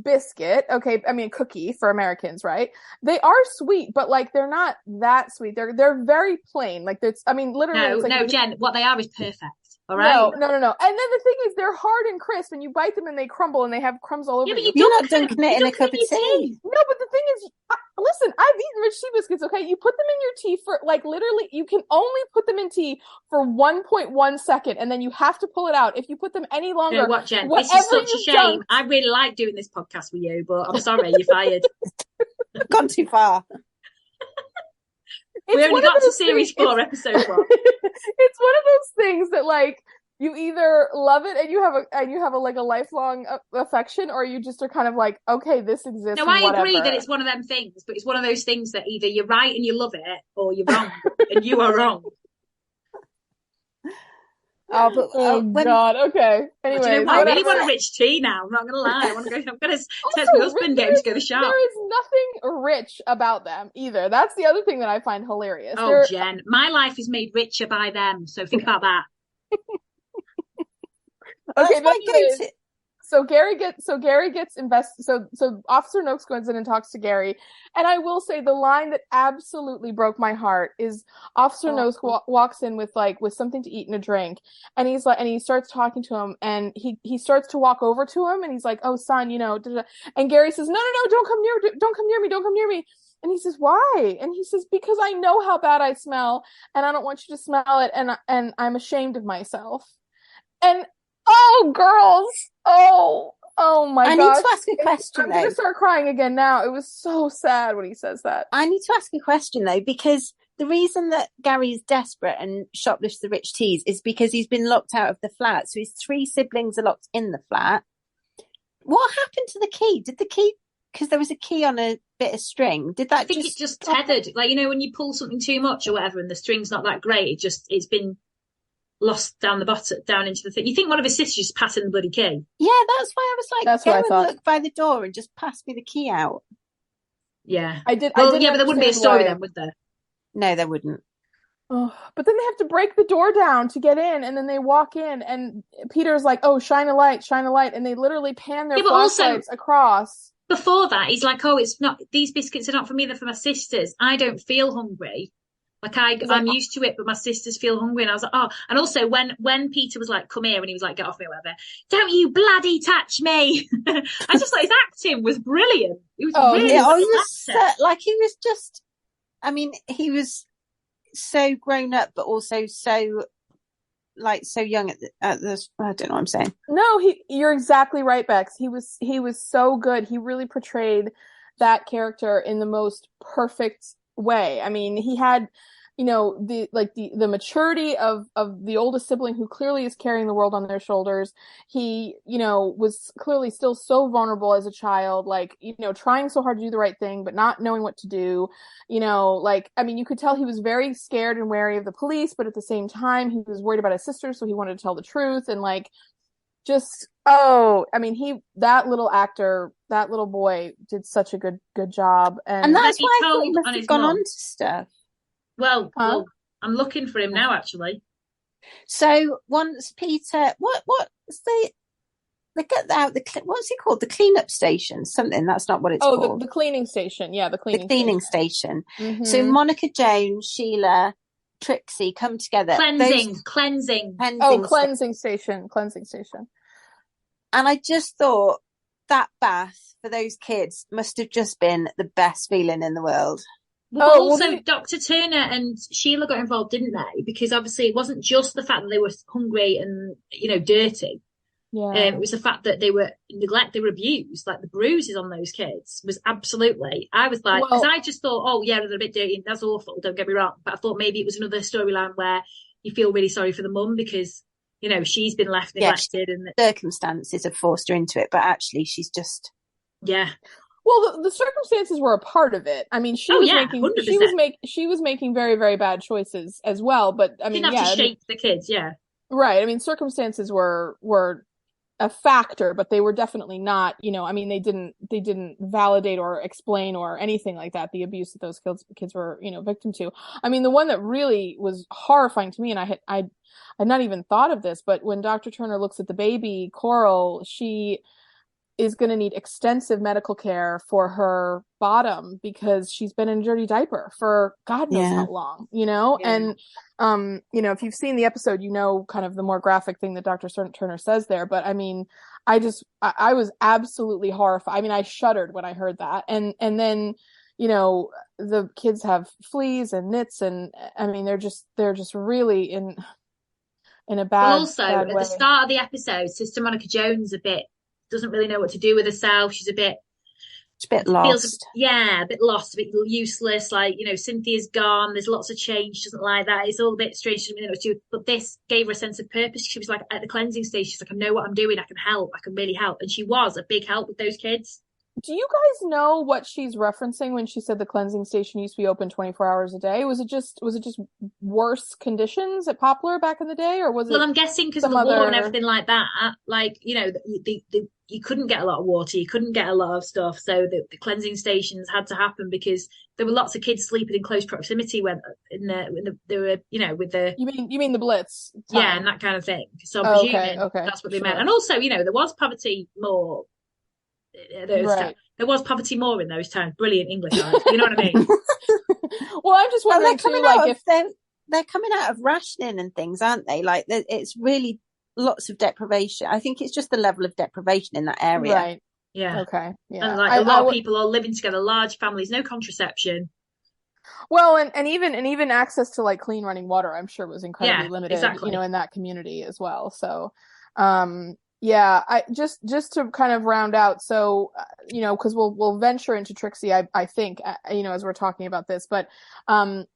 S3: biscuit. Okay, I mean cookie for Americans, right? They are sweet, but like they're not that sweet. They're very plain. Like literally.
S1: No, Jen. What they are is perfect. All right.
S3: No. And then the thing is, they're hard and crisp, and you bite them and they crumble and they have crumbs all over you.
S2: But you're not dunking it in a cup of tea.
S3: No, but the thing is, listen, I've eaten rich tea biscuits. Okay, you put them in your tea for like literally, you can only put them in tea for 1.1 second, and then you have to pull it out. If you put them any longer,
S1: you know what, Jen? This is such a shame. I really like doing this podcast with you, but I'm sorry, you're fired.
S2: Gone too far.
S1: We only got to series 4, episode 1.
S3: It's one of those things that like you either love it and you have a like a lifelong affection, or you just are kind of like, okay, this exists.
S1: No, I agree that it's one of them things, but it's one of those things that either you're right and you love it, or you're wrong and you are wrong.
S3: God. Okay. Anyway,
S1: I really want a rich tea now. I'm not gonna lie. I'm gonna text my husband, get him to go to the shop.
S3: There is nothing rich about them either. That's the other thing that I find hilarious.
S1: Oh, Jen, my life is made richer by them. So think about that.
S3: Okay, So Gary gets invested. So Officer Noakes goes in and talks to Gary, and I will say the line that absolutely broke my heart is Officer Noakes walks in with something to eat and a drink, and he's like, and he starts talking to him, and he starts to walk over to him, and he's like, "Oh son, you know," and Gary says, "No, don't come near me." And he says, "Why?" And he says, "Because I know how bad I smell, and I don't want you to smell it, and I'm ashamed of myself." And oh, girls, oh my gosh!
S2: I need to ask a question.
S3: I'm going to start crying again now. It was so sad when he says that.
S2: I need to ask a question though, because the reason that Gary is desperate and shoplifts the rich teas is because he's been locked out of the flat. So his 3 siblings are locked in the flat. What happened to the key? Did the key? Because there was a key on a bit of string. Did that?
S1: I think it just tethered. Like, you know, when you pull something too much or whatever, and the string's not that great, it's been lost down the bottom, down into the thing. You think one of his sisters just passing the bloody key?
S2: Yeah, that's why I was like,
S3: that's
S2: go
S3: what I
S2: and
S3: thought.
S2: Look by the door and just pass me the key out.
S1: Yeah,
S3: I did.
S1: Well, yeah, but there wouldn't be a story then, would there?
S2: No, there wouldn't.
S3: Oh, but then they have to break the door down to get in, and then they walk in, and Peter's like, "Oh, shine a light," and they literally pan their flashlights across.
S1: Before that, he's like, "Oh, it's not, these biscuits are not for me, they're for my sisters. I don't feel hungry. Like I'm used to it, but my sisters feel hungry." And I was like, "Oh," and also when Peter was like, "Come here," and he was like, "Get off me," or whatever. "Don't you bloody touch me." I just thought his acting was brilliant. He was really
S2: he was just, I mean, he was so grown up, but also so young at this. I don't know what I'm saying.
S3: No, you're exactly right, Bex. He was so good. He really portrayed that character in the most perfect way. I mean, he had, you know, the maturity of the oldest sibling who clearly is carrying the world on their shoulders. He, you know, was clearly still so vulnerable as a child, like, you know, trying so hard to do the right thing, but not knowing what to do. You know, like, I mean, you could tell he was very scared and wary of the police, but at the same time, he was worried about his sister, so he wanted to tell the truth. And like, just, I mean, that little actor, that little boy did such a good job. And
S2: that's why I thought he must have gone on to stuff.
S1: Well, I'm looking for him now, actually.
S2: So once Peter, what's they get out what's it called? The cleanup station, something. That's not what it's called.
S3: The cleaning station. Yeah, the cleaning station.
S2: Mm-hmm. So Monica Jones, Sheila, Trixie come together.
S1: Cleansing.
S3: Cleansing station.
S2: And I just thought that bath for those kids must have just been the best feeling in the world.
S1: Well, Dr. Turner and Sheila got involved, didn't they? Because obviously it wasn't just the fact that they were hungry and, you know, dirty.
S3: Yeah.
S1: It was the fact that they were neglected, they were abused. Like the bruises on those kids was absolutely. I was like, because I just thought, oh yeah, they're a bit dirty and that's awful. Don't get me wrong, but I thought maybe it was another storyline where you feel really sorry for the mum because, you know, she's been left neglected and
S2: circumstances have forced her into it. But actually, she's just
S3: Well, the circumstances were a part of it. I mean, she was making very, very bad choices as well. But I mean,
S1: didn't have to shape the kids,
S3: right. I mean, circumstances were a factor, but they were definitely not. You know, I mean, they didn't validate or explain or anything like that the abuse that those kids were, you know, victim to. I mean, the one that really was horrifying to me, and I had not even thought of this, but when Dr. Turner looks at the baby Coral, she is going to need extensive medical care for her bottom because she's been in a dirty diaper for God knows how long, you know? Yeah. And, you know, if you've seen the episode, you know, kind of the more graphic thing that Dr. Turner says there. But I mean, I was absolutely horrified. I mean, I shuddered when I heard that. And then, you know, the kids have fleas and nits and I mean, they're just really in a bad,
S1: well, also
S3: bad
S1: at
S3: way.
S1: The start of the episode, Sister Monica Jones doesn't really know what to do with herself. She's a bit lost. A bit lost, a bit useless. Like, you know, Cynthia's gone. There's lots of change. She doesn't like that. It's all a bit strange. She doesn't know what to do. But this gave her a sense of purpose. She was like at the cleansing stage. She's like, I know what I'm doing. I can help. I can really help. And she was a big help with those kids.
S3: Do you guys know what she's referencing when she said the cleansing station used to be open 24 hours a day? Was it just worse conditions at Poplar back in the day, or was it?
S1: Well, I'm guessing because of the war and everything like that. Like, you know, you couldn't get a lot of water, you couldn't get a lot of stuff, so the cleansing stations had to happen because there were lots of kids sleeping in close proximity when they were, you know, with the.
S3: You mean the Blitz time.
S1: Yeah, and that kind of thing. So I'm presuming that's what they meant. And also, you know, there was poverty more. There was poverty more in those times. Brilliant English, guys. You know what I mean?
S3: Well, I'm just wondering too, like if
S2: they're coming out of rationing and things, aren't they? Like it's really lots of deprivation. I think it's just the level of deprivation in that area.
S3: Right.
S1: Yeah.
S3: Okay. Yeah.
S1: And like a lot of people are living together, large families, no contraception.
S3: Well, and even access to like clean running water, I'm sure was incredibly limited,
S1: exactly.
S3: you know, in that community as well. So, yeah, I just to kind of round out. So, you know, because we'll venture into Trixie, I think, you know, as we're talking about this. But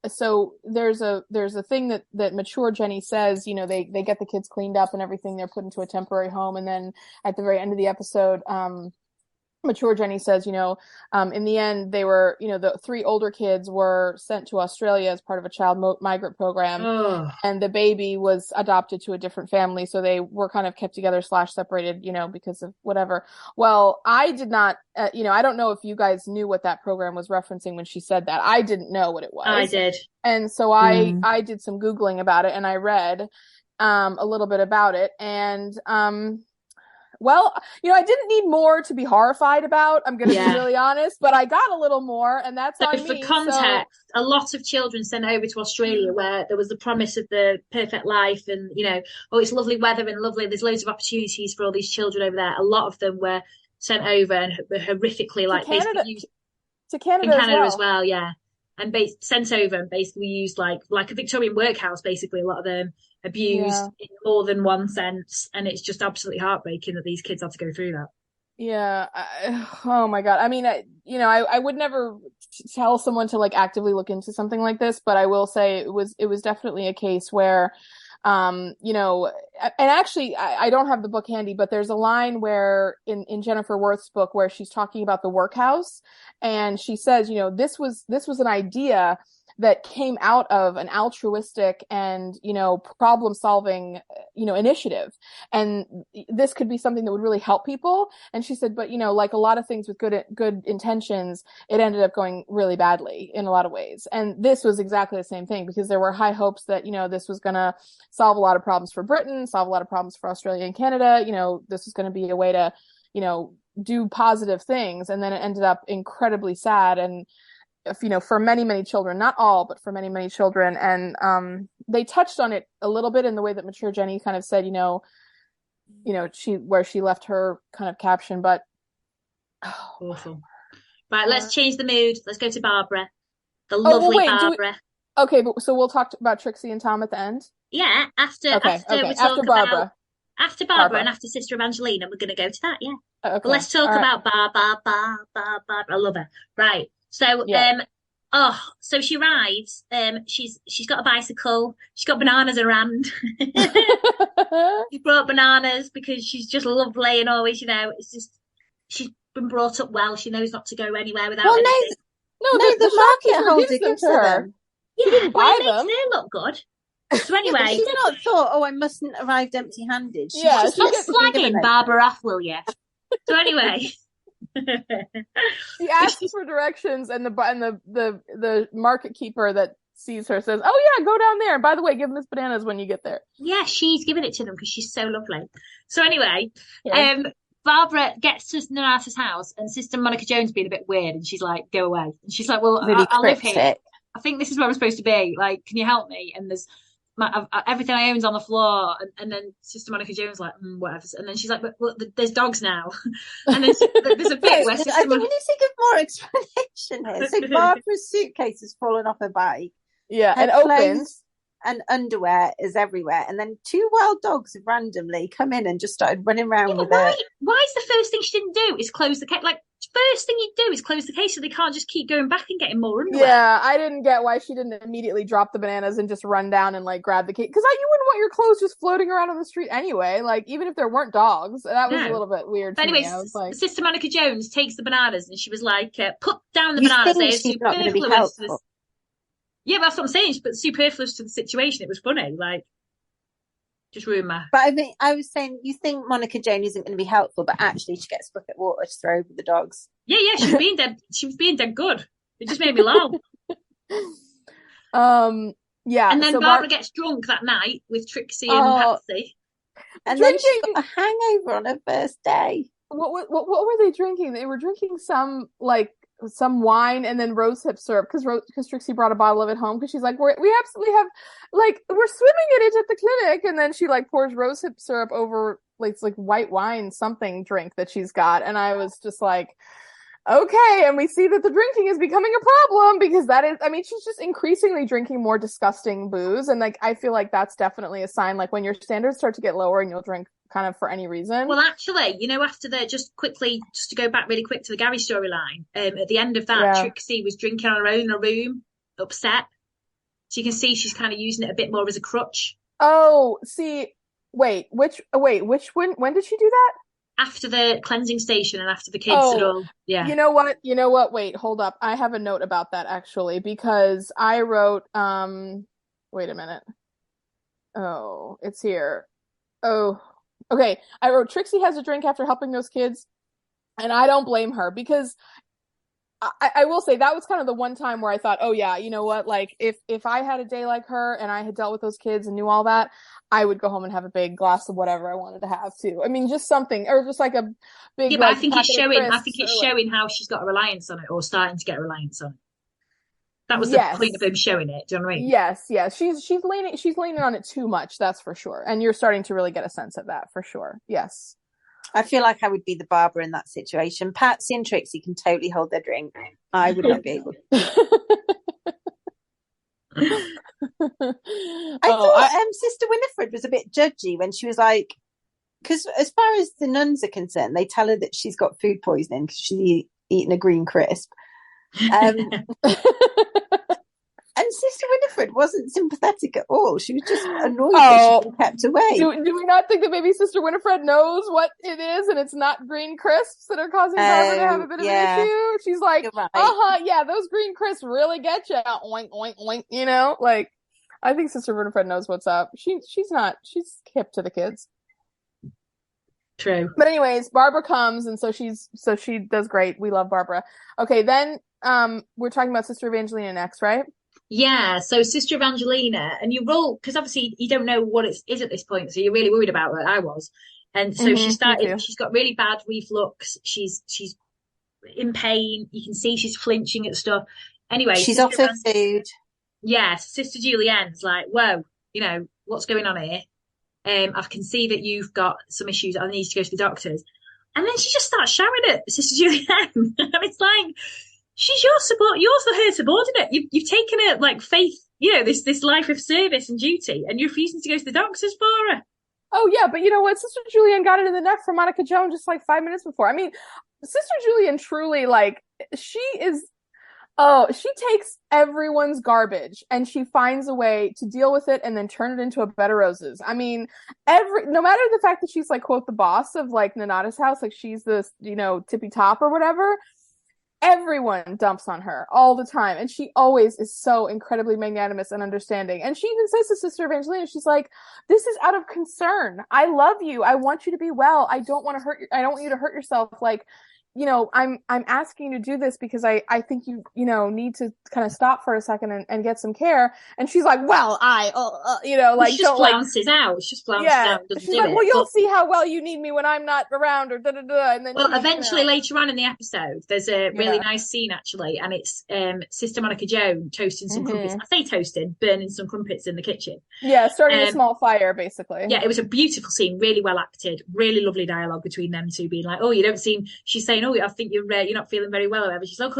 S3: so there's a thing that mature Jenny says. You know, they get the kids cleaned up and everything. They're put into a temporary home, and then at the very end of the episode, mature Jenny says, you know, in the end, they were, you know, the 3 older kids were sent to Australia as part of a child migrant program, and the baby was adopted to a different family. So they were kind of kept together / separated, you know, because of whatever. Well, I did not, you know, I don't know if you guys knew what that program was referencing when she said that. I didn't know what it was.
S1: I did.
S3: And so I did some Googling about it, and I read a little bit about it. And, well, you know, I didn't need more to be horrified about. I'm going to be really honest, but I got a little more, and that's on me.
S1: For context, a lot of children sent over to Australia where there was the promise of the perfect life, and you know, oh, it's lovely weather and lovely. There's loads of opportunities for all these children over there. A lot of them were sent over and were horrifically like
S3: Canada,
S1: used
S3: to Canada,
S1: in Canada as well, yeah, and sent over and basically used like a Victorian workhouse. Basically, a lot of them abused in more than one sense, and it's just absolutely heartbreaking that these kids had to go through that.
S3: Yeah. Oh my God. I mean, you know, I would never tell someone to like actively look into something like this, but I will say it was definitely a case where, you know, and actually I don't have the book handy, but there's a line where in Jennifer Worth's book where she's talking about the workhouse, and she says, you know, this was an idea that came out of an altruistic and, you know, problem solving, you know, initiative. And this could be something that would really help people. And she said, but, you know, like a lot of things with good intentions, it ended up going really badly in a lot of ways. And this was exactly the same thing, because there were high hopes that, you know, this was going to solve a lot of problems for Britain, solve a lot of problems for Australia and Canada. You know, this was going to be a way to, you know, do positive things. And then it ended up incredibly sad. And, you know, for many, many children, not all, but for many, many children. And they touched on it a little bit in the way that mature Jenny kind of said, you know, where she left her kind of caption, but
S1: awful. Right, let's change the mood. Let's go to Barbara, the lovely Barbara.
S3: Okay, but so we'll talk about Trixie and Tom at the end.
S1: Yeah, after Barbara and after Sister Evangelina, we're going to go to that. Yeah.
S3: Okay.
S1: But let's talk about Barbara. I love her. Right. So, so she rides. She's got a bicycle. She's got bananas around. She brought bananas because she's just lovely and always, you know, it's just she's been brought up well. She knows not to go anywhere without anything.
S2: No, the market holds it to her.
S1: Yeah,
S3: didn't buy them.
S1: They look good. So anyway,
S2: she's not thought, I mustn't arrive empty-handed.
S1: Stop slagging Barbara off, will you? So anyway.
S3: She asks for directions, and the market keeper that sees her says, "Oh yeah, go down there. And by the way, give them this bananas when you get there."
S1: Yeah, she's giving it to them because she's so lovely. So anyway, Barbara gets to Nonnatus House, and Sister Monica Jones being a bit weird, and she's like, "Go away." And she's like, "Well,
S2: really
S1: I'll live here. I think this is where I'm supposed to be. Like, can you help me?" And there's everything I own's on the floor, and then Sister Monica Jones like, whatever. And then she's like, but there's dogs now. And then there's a bit where Sister
S2: I think we need to give more explanation here. So Barbara's suitcase has fallen off her bike.
S3: Yeah, and opens.
S2: And underwear is everywhere. And then 2 wild dogs have randomly come in and just started running around with her.
S1: Why is the first thing she didn't do is close the cage? Like, first thing you do is close the case so they can't just keep going back and getting more underwear.
S3: Yeah, I didn't get why she didn't immediately drop the bananas and just run down and like grab the case, because you wouldn't want your clothes just floating around on the street anyway. Like even if there weren't dogs, that was a little bit weird.
S1: But anyways,
S3: I was like,
S1: Sister Monica Jones takes the bananas and she was like, "Put down the bananas. They're superfluous to this." Yeah, that's what I'm saying. But superfluous to the situation. It was funny, like. Just ruin my.
S2: But I mean, I was saying, you think Monica Jones isn't going to be helpful, but actually she gets a bucket of water to throw over the dogs.
S1: Yeah, she was being dead. She was being dead good. It just made me laugh.
S3: Yeah.
S1: And then Barbara gets drunk that night with Trixie and Patsy.
S2: And then she got a hangover on her first day.
S3: What were they drinking? They were drinking some wine and then rosehip syrup because Trixie brought a bottle of it home because she's like, we absolutely have, like, we're swimming in it at the clinic, and then she like pours rosehip syrup over it's like white wine something drink that she's got, and I was just like, okay, and we see that the drinking is becoming a problem because that is, I mean, she's just increasingly drinking more disgusting booze, and like I feel like that's definitely a sign, like when your standards start to get lower and you'll drink kind of for any reason.
S1: Well, actually, after just to go back really quick to the Gary storyline, at the end of that, Trixie was drinking on her own in her room, upset. So you can see she's kind of using it a bit more as a crutch.
S3: Oh, see, when did she do that?
S1: After the cleansing station and after the kids had all, yeah.
S3: You know what? Wait, hold up. I have a note about that actually, because I wrote, wait a minute. Oh, it's here. Oh, okay. I wrote Trixie has a drink after helping those kids, and I don't blame her, because I will say that was kind of the one time where I thought, oh yeah, you know what? Like if I had a day like her and I had dealt with those kids and knew all that, I would go home and have a big glass of whatever I wanted to have too. I mean, just something, or just like a big.
S1: Yeah, but I think it's showing. I think it's showing how she's got a reliance on it, or starting to get a reliance on it. That was the point of him showing it. Do you know what I mean?
S3: Yes. She's leaning on it too much. That's for sure. And you're starting to really get a sense of that for sure. Yes.
S2: I feel like I would be the Barbara in that situation. Patsy and Trixie can totally hold their drink. I would not be able to. I thought Sister Winifred was a bit judgy when she was like, because as far as the nuns are concerned, they tell her that she's got food poisoning because she's eating a green crisp. And Sister Winifred wasn't sympathetic at all. She was just annoyed that she was kept away.
S3: Do we not think that maybe Sister Winifred knows what it is and it's not green crisps that are causing Barbara to have a bit of an issue? She's like, right. Yeah, those green crisps really get you. Oink, oink, oink, like, I think Sister Winifred knows what's up. She's hip to the kids.
S1: True.
S3: But anyways, Barbara comes, and so she does great. We love Barbara. Okay, then we're talking about Sister Evangelina next, right?
S1: Yeah, so Sister Evangelina, and you roll, because obviously you don't know what it is at this point, so you're really worried about her. I was. And so she's got really bad reflux. She's in pain. You can see she's flinching at stuff. Anyway.
S2: She's off her food.
S1: Yeah, Sister Julienne's like, whoa, what's going on here? I can see that you've got some issues. I need to go to the doctors. And then she just starts shouting at Sister Julienne. And it's like, she's your support. You're also her subordinate. You've taken her like faith, this life of service and duty, and you're refusing to go to the doctors for her.
S3: Oh yeah, but you know what? Sister Julienne got it in the neck from Monica Jones just like 5 minutes before. I mean, Sister Julienne truly, like, she takes everyone's garbage and she finds a way to deal with it and then turn it into a bed of roses. I mean, no matter the fact that she's like, quote, the boss of like Nonnatus House, like she's the, tippy top or whatever, everyone dumps on her all the time. And she always is so incredibly magnanimous and understanding. And she even says to Sister Evangelina, she's like, this is out of concern. I love you. I want you to be well. I don't want you to hurt yourself. Like, I'm asking you to do this because I think you need to kind of stop for a second and get some care. And she's like, well, like,
S1: she just flounces out. She just flounces out.
S3: She's like, well, you'll see how well you need me when I'm not around, or da-da-da. And then
S1: eventually later on in the episode, there's a really nice scene actually. And it's Sister Monica Jones toasting some crumpets. I say toasting, burning some crumpets in the kitchen.
S3: Yeah, starting a small fire, basically.
S1: Yeah, it was a beautiful scene, really well acted, really lovely dialogue between them two, being like, she's saying, I think you're not feeling very well or whatever. She's like,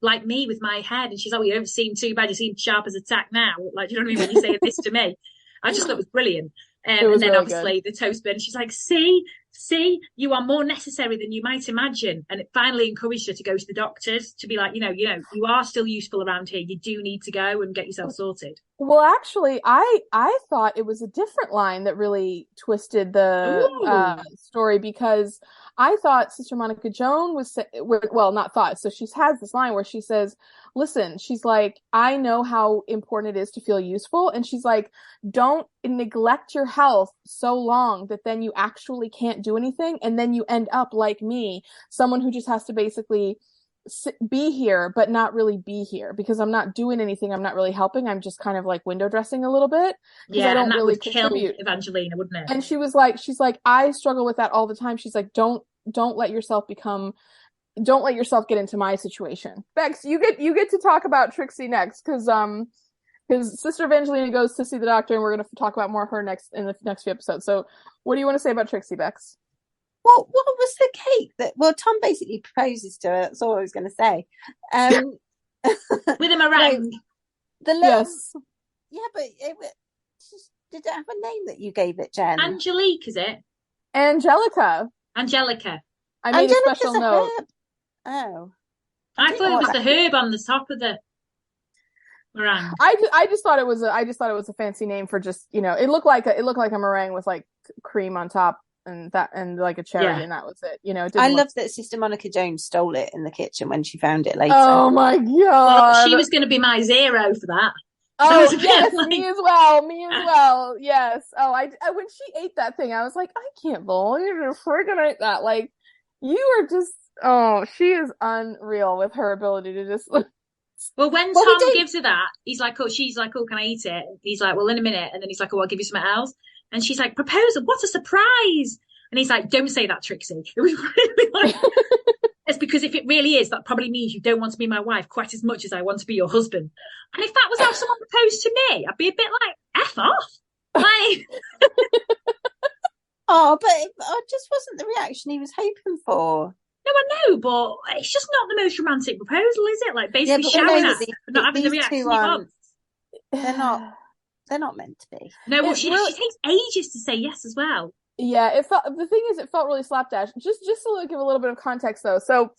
S1: like me with my head. And she's like, you don't seem too bad. You seem sharp as a tack now. Like, do you know what I mean? When you say this to me, I just thought it was brilliant. And then really obviously good. The toast burn. She's like, see, see, you are more necessary than you might imagine. And it finally encouraged her to go to the doctors, to be like, you are still useful around here. You do need to go and get yourself sorted.
S3: Well, actually, I thought it was a different line that really twisted the story, because I thought Sister Monica Joan was, well, not thought. So she has this line where she says, listen, she's like, I know how important it is to feel useful. And she's like, don't neglect your health so long that then you actually can't do anything. And then you end up like me, someone who just has to basically be here, but not really be here, because I'm not doing anything. I'm not really helping. I'm just kind of like window dressing a little bit.
S1: Yeah,
S3: I don't
S1: and that
S3: really
S1: would
S3: contribute.
S1: kill Evangelina, wouldn't it?
S3: And she's like, I struggle with that all the time. She's like, don't let yourself get into my situation. Bex, you get to talk about Trixie next, because Sister Evangelina goes to see the doctor, and we're going to talk about more of her in the next few episodes. So what do you want to say about Trixie, Bex?
S2: What was the cake that? Well, Tom basically proposes to her. That's all I was going to say.
S1: With a meringue.
S3: Yes.
S2: Yeah, but did it have a name that you gave it, Jen?
S1: Angelique, is it?
S3: Angelica.
S1: I
S3: made a special note.
S2: Herb. Oh.
S1: I thought it was the herb on the top of the meringue.
S3: I just thought it was a fancy name for just, it looked like a meringue with like cream on top and like a cherry, and that was it.
S2: I love that Sister Monica Jones stole it in the kitchen when she found it later.
S3: Oh my god.
S1: Well, she was going to be my zero for that.
S3: Oh yes, me as well. Yes. Oh, I when she ate that thing, I was like, I can't believe you're freaking ate that. Like, you are just, she is unreal with her ability to just.
S1: Well, when Tom gives her that, she's like, can I eat it? He's like, well, in a minute. And then he's like, I'll give you something else. And she's like, proposal, what a surprise. And he's like, don't say that, Trixie. It was really like, it's because if it really is, that probably means you don't want to be my wife quite as much as I want to be your husband. And if that was how someone proposed to me, I'd be a bit like, F off. Like,
S2: but it just wasn't the reaction he was hoping for.
S1: No, I know, but it's just not the most romantic proposal, is it? Like, basically shouting at her, not having the reaction he wants.
S2: They're not meant to be.
S1: No, well, she takes ages to say yes as well.
S3: Yeah, the thing is, it felt really slapdash. Just to give a little bit of context, though. So,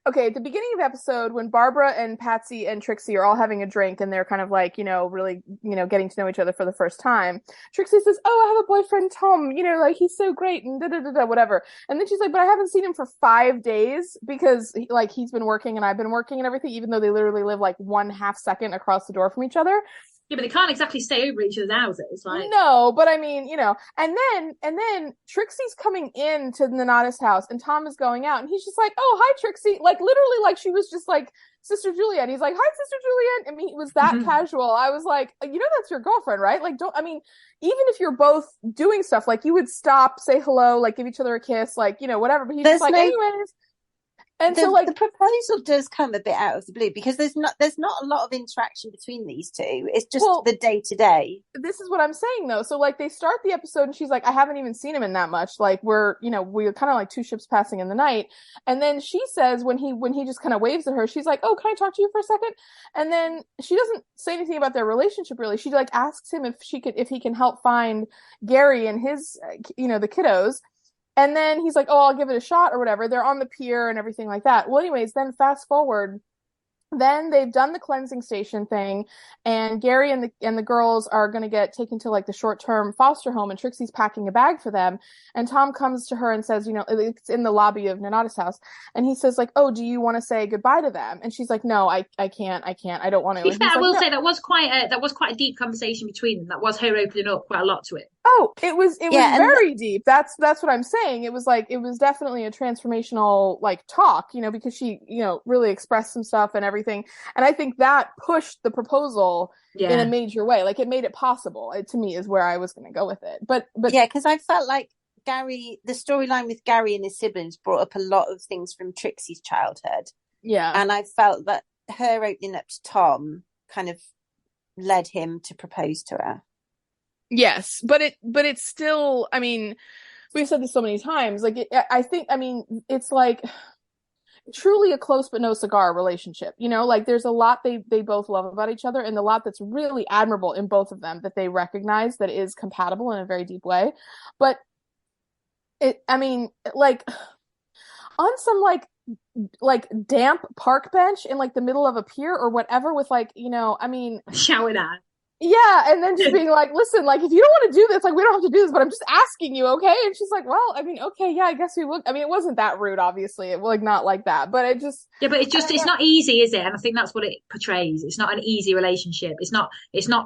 S3: okay, at the beginning of the episode, when Barbara and Patsy and Trixie are all having a drink and they're kind of like, really, getting to know each other for the first time, Trixie says, "Oh, I have a boyfriend, Tom. Like, he's so great," and whatever. And then she's like, "But I haven't seen him for 5 days because he's been working and I've been working and everything, even though they literally live like 1/2 second across the door from each other."
S1: Yeah, but they can't exactly stay over each other's houses. Like,
S3: no, but I mean, and then Trixie's coming in to the Nonnatus house and Tom is going out and he's just like, "Oh, hi, Trixie." Like, literally, like she was just like Sister Juliet. He's like, "Hi, Sister Juliet." I mean, it was that casual. I was like, that's your girlfriend, right? Like, even if you're both doing stuff, like, you would stop, say hello, like, give each other a kiss, like, whatever. But he's just like, anyways. And so, like,
S2: the proposal does come a bit out of the blue because there's not a lot of interaction between these two. It's just the day to day.
S3: This is what I'm saying, though. So, like, they start the episode and she's like, "I haven't even seen him in that much. Like, we're kind of like two ships passing in the night." And then she says, when he just kind of waves at her, she's like, "Oh, can I talk to you for a second?" And then she doesn't say anything about their relationship, really. She like asks him if he can help find Gary and his, the kiddos. And then he's like, "Oh, I'll give it a shot," or whatever. They're on the pier and everything like that. Well, anyways, then fast forward. Then they've done the cleansing station thing, and Gary and the girls are going to get taken to like the short-term foster home, and Trixie's packing a bag for them. And Tom comes to her and says, it's in the lobby of Nonnatus House, and he says like, "Oh, do you want to say goodbye to them?" And she's like, "No, I can't. I don't want to."
S1: To be fair, I will say that was quite a deep conversation between them. That was her opening up quite a lot to it.
S3: Oh, it was very deep. That's what I'm saying. It was definitely a transformational like talk, because she, really expressed some stuff and everything. And I think that pushed the proposal in a major way. Like, it made it possible. To me, is where I was going to go with it. But
S2: yeah, because I felt like the storyline with Gary and his siblings brought up a lot of things from Trixie's childhood.
S3: Yeah.
S2: And I felt that her opening up to Tom kind of led him to propose to her.
S3: Yes, but it's still, I mean, we've said this so many times, like, it's like truly a close but no cigar relationship, like, there's a lot they both love about each other, and a lot that's really admirable in both of them that they recognize that is compatible in a very deep way. But I mean, like on some like damp park bench in like the middle of a pier or whatever with like, I mean,
S1: shouting at.
S3: Yeah, and then just being like, listen, like, if you don't want to do this, like, we don't have to do this, but I'm just asking you, okay? And she's like, well, I mean, okay, yeah, I guess we would. I mean, it wasn't that rude, obviously. It like not like that, but it just
S1: Yeah, but it's not easy, is it? And I think that's what it portrays. It's not an easy relationship. It's not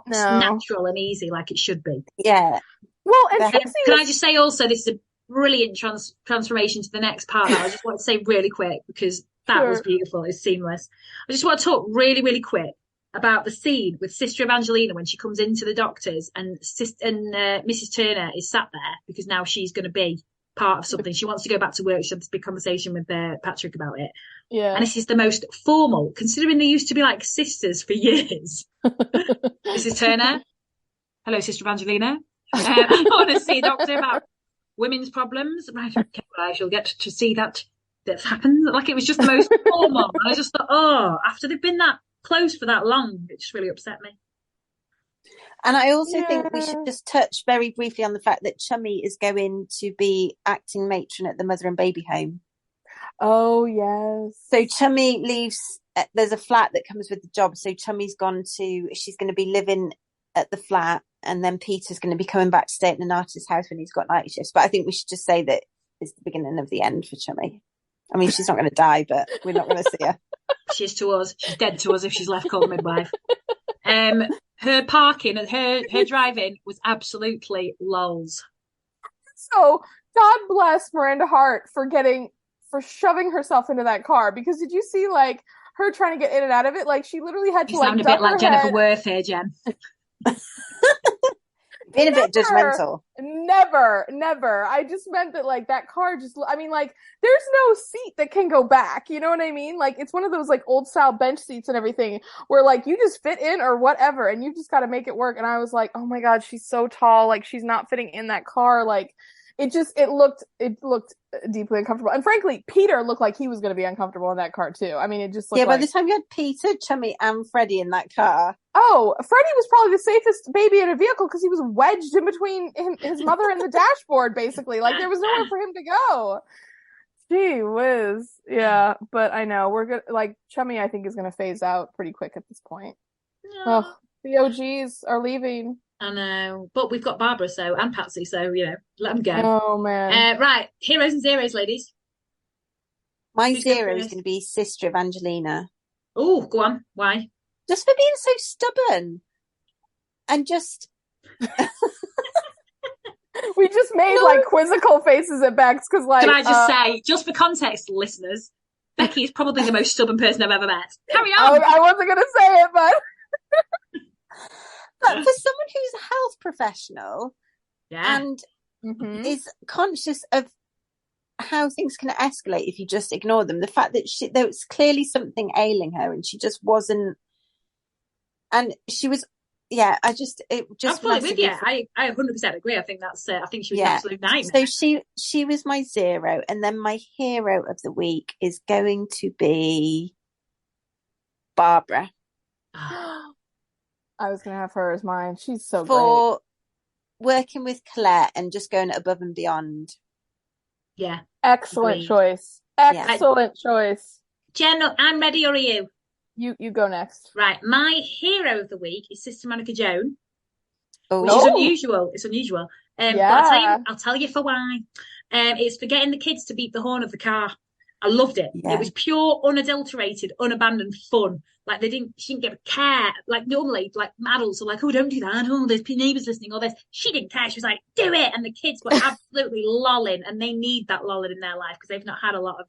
S1: natural and easy like it should be.
S2: Yeah.
S3: Well, and
S1: can I just say also, this is a brilliant transformation to the next part that I just want to say really quick because that was beautiful. It's seamless. I just want to talk really, really quick about the scene with Sister Evangelina when she comes into the doctors and Mrs. Turner is sat there because now she's going to be part of something. She wants to go back to work. She had this big conversation with Patrick about it.
S3: Yeah.
S1: And this is the most formal, considering they used to be like sisters for years. Mrs. Turner. Hello, Sister Evangelina. I want to see a doctor about women's problems. Right, okay, well, I shall get to see that's happened. Like, it was just the most formal. And I just thought, after they've been that close for that long, it just really upset me.
S2: And I also think we should just touch very briefly on the fact that Chummy is going to be acting matron at the mother and baby home.
S3: Oh, yes.
S2: So Chummy leaves, there's a flat that comes with the job. So Chummy's she's going to be living at the flat, and then Peter's going to be coming back to stay at Nonnatus House when he's got night shifts. But I think we should just say that it's the beginning of the end for Chummy. I mean, she's not going to die, but we're not going to see her.
S1: She is to us. She's dead to us if she's left Call The Midwife. Her parking and her driving was absolutely lols.
S3: So God bless Miranda Hart for shoving herself into that car, because did you see like her trying to get in and out of it? Like she literally had to
S1: sound a bit like Jennifer Worth here, Jen.
S2: Being a bit judgmental.
S3: Never. I just meant that like that car I mean, like there's no seat that can go back. You know what I mean? Like it's one of those like old style bench seats and everything where like you just fit in or whatever and you just got to make it work. And I was like, oh my God, she's so tall. Like she's not fitting in that car. Like it looked deeply uncomfortable. And frankly, Peter looked like he was going to be uncomfortable in that car too. I mean, it just looked
S2: by the time you had Peter, Chummy and Freddie in that car.
S3: Oh, Freddie was probably the safest baby in a vehicle because he was wedged in between his mother and the dashboard, basically. Like there was nowhere for him to go. Gee whiz. Yeah, but I know we're good. Like Chummy, I think is going to phase out pretty quick at this point.
S1: No.
S3: Oh, the OGs are leaving.
S1: I know, but we've got Barbara and Patsy, so let them go.
S3: Oh man!
S1: Right, heroes and zeros, ladies.
S2: My zero is going to be Sister Evangelina.
S1: Oh, go on. Why?
S2: Just for being so stubborn, and just
S3: we just made like quizzical faces at Bex because, like,
S1: can I just say, just for context, listeners, Becky is probably the most stubborn person I've ever met. Carry on.
S3: I wasn't going to say it, but.
S2: But for someone who's a health professional and is conscious of how things can escalate if you just ignore them, the fact that there was clearly something ailing her and she just wasn't, and she was, it just.
S1: I'm fully with you. I 100% agree. I think I think she was an absolute nightmare.
S2: So she was my zero, and then my hero of the week is going to be Barbara.
S3: I was going to have her as mine. She's so great.
S2: For working with Colette and just going above and beyond.
S1: Yeah.
S3: Excellent choice. Excellent choice.
S1: Jen, I'm ready, or are you?
S3: You go next.
S1: Right. My hero of the week is Sister Monica Joan.
S2: Oh.
S1: Which is unusual. It's unusual. But I'll tell you for why. It's for getting the kids to beat the horn of the car. I loved it. Yeah. It was pure, unadulterated, unabandoned fun. Like she didn't give a care. Like normally, like adults are like, oh, don't do that. Oh, there's neighbours listening. All this. She didn't care. She was like, do it. And the kids were absolutely lolling, and they need that lolling in their life because they've not had a lot of,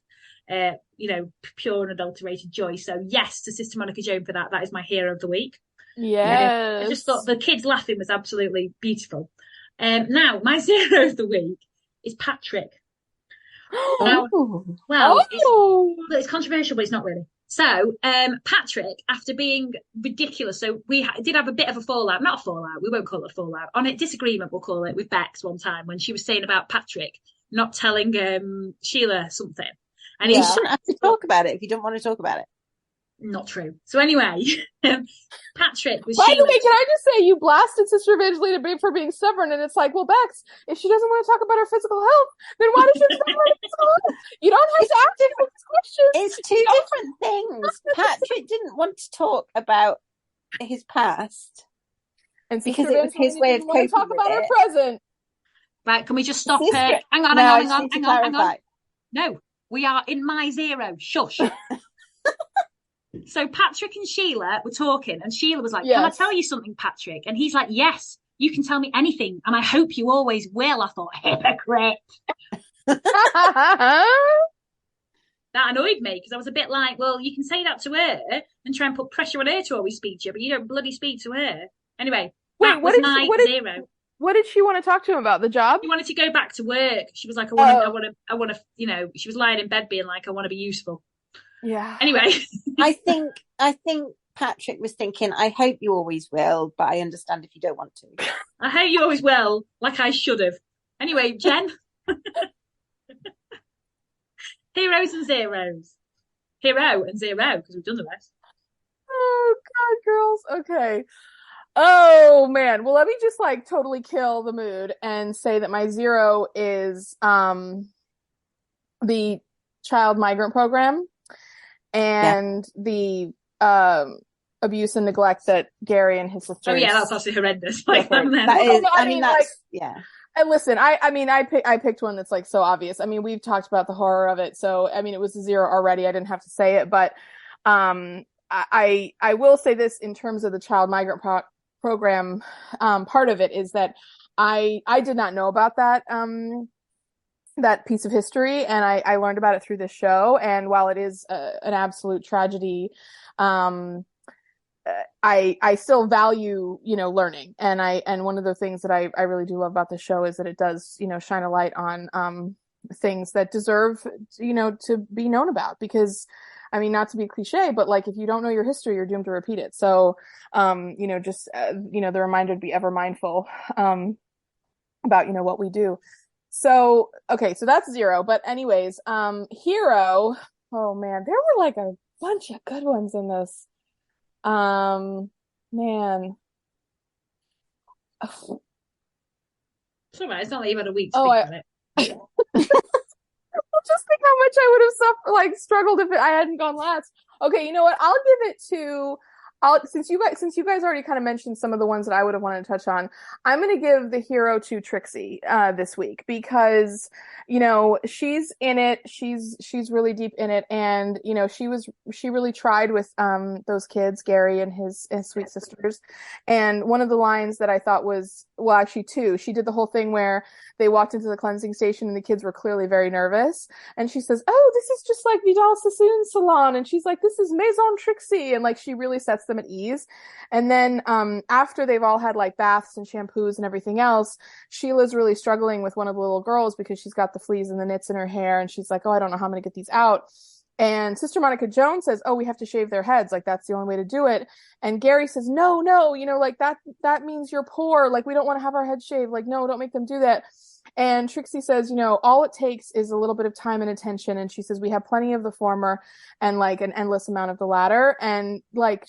S1: pure unadulterated joy. So yes, to Sister Monica Joan for that. That is my hero of the week.
S3: Yes.
S1: I just thought the kids laughing was absolutely beautiful. Now my zero of the week is Patrick. Now, it's controversial, but it's not really. So, Patrick, after being ridiculous, so we did have a bit of a fallout. Not a fallout, we won't call it a fallout. On a disagreement, we'll call it, with Bex one time when she was saying about Patrick not telling Sheila something. And
S2: you shouldn't have to talk about it if you don't want to talk about it.
S1: Not true. So anyway, Patrick was.
S3: By the way, can I just say you blasted Sister Evangelina for being stubborn, and it's like, well, Bex, if she doesn't want to talk about her physical health, then why does she talk about her physical health? You don't have to ask different questions.
S2: It's two different things. Patrick didn't want to talk about his past,
S3: and
S2: because it was his way of coping
S3: talk
S2: with
S3: about
S2: it.
S3: her present.
S1: Right? Can we just stop?
S2: Sister...
S1: Hang on. Hang on. No, we are in my zero. Shush. So Patrick and Sheila were talking, and Sheila was like, Can I tell you something, Patrick? And he's like, yes, you can tell me anything, and I hope you always will. I thought, hypocrite. That annoyed me, because I was a bit like, well, you can say that to her and try and put pressure on her to always speak to you, but you don't bloody speak to her. Anyway,
S3: Wait, what did she want to talk to him about? The job?
S1: She wanted to go back to work. She was like, I want to, you know, she was lying in bed being like, I want to be useful.
S3: Yeah.
S1: Anyway.
S2: I think Patrick was thinking, I hope you always will, but I understand if you don't want to.
S1: I hope you always will, like I should have. Anyway, Jen. Heroes and zeros. Hero and zero, because we've done the rest.
S3: Oh, God, girls. Okay. Oh, man. Well, let me just, like, totally kill the mood and say that my zero is the child migrant program. And the abuse and neglect that Gary and his sisters.
S1: Oh yeah, that's absolutely horrendous. Like,
S2: that is, I mean, that's, like, yeah.
S3: And listen, I picked one that's like so obvious. I mean, we've talked about the horror of it, so I mean, it was a zero already. I didn't have to say it, but I will say this in terms of the child migrant program. Part of it is that I did not know about that. That piece of history, and I learned about it through this show. And while it is an absolute tragedy, I still value, you know, learning. And one of the things that I really do love about the show is that it does, you know, shine a light on things that deserve, you know, to be known about. Because, I mean, not to be cliche, but like, if you don't know your history, you're doomed to repeat it. So, you know, just, you know, the reminder to be ever mindful about, you know, what we do. So, okay, so that's zero. But anyways, hero, oh man, there were like a bunch of good ones in this. Man.
S1: It's all right, it's not like you've had a week to think of it.
S3: Just think how much I would have struggled if I hadn't gone last. Okay, you know what? I'll give it to since you guys already kind of mentioned some of the ones that I would have wanted to touch on, I'm going to give the hero to Trixie this week, because, you know, she's in it. She's really deep in it. And, you know, she really tried with those kids, Gary and his sweet sisters. And one of the lines that I thought was, well, actually two, she did the whole thing where they walked into the cleansing station and the kids were clearly very nervous. And she says, oh, this is just like Vidal Sassoon's salon. And she's like, this is Maison Trixie. And like, she really sets them at ease. And then after they've all had like baths and shampoos and everything else, Sheila's really struggling with one of the little girls because she's got the fleas and the nits in her hair. And she's like, oh, I don't know how I'm going to get these out. And Sister Monica Jones says, oh, we have to shave their heads. Like, that's the only way to do it. And Gary says, no, you know, like that means you're poor. Like, we don't want to have our heads shaved. Like, no, don't make them do that. And Trixie says, you know, all it takes is a little bit of time and attention. And she says, we have plenty of the former and like an endless amount of the latter. And like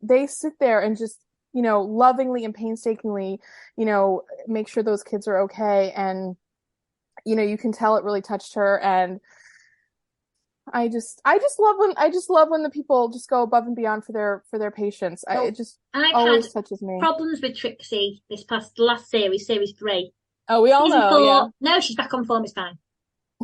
S3: they sit there and just, you know, lovingly and painstakingly, you know, make sure those kids are okay. And, you know, you can tell it really touched her. And I just love when the people just go above and beyond for their patients. It just always touches me.
S1: Problems with Trixie this last series 3.
S3: Oh, we all
S1: Season
S3: know.
S1: 4,
S3: yeah.
S1: No, she's back on form. It's fine.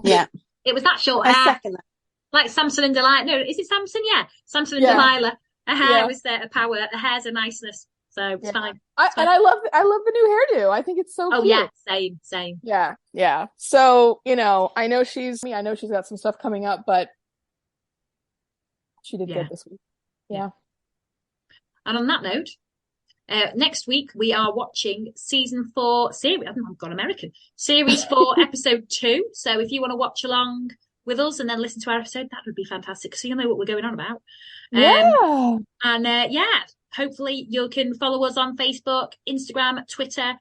S2: Yeah,
S1: it was that short hair.
S2: I second that.
S1: Like Samson and Delilah. No, is it Samson? Yeah, Samson and Delilah. Her hair was there, a power. Her hair's a niceness, so it's fine.
S3: And I love the new hairdo. I think it's so cute.
S1: Oh yeah, same.
S3: Yeah. So, you know, I know she's got some stuff coming up, but she did good this week. Yeah.
S1: And on that note, next week we are watching season 4 series. I've gone American. Series 4, episode 2. So if you want to watch along with us and then listen to our episode, that would be fantastic. So you'll know what we're going on about. And hopefully you can follow us on Facebook, Instagram, Twitter,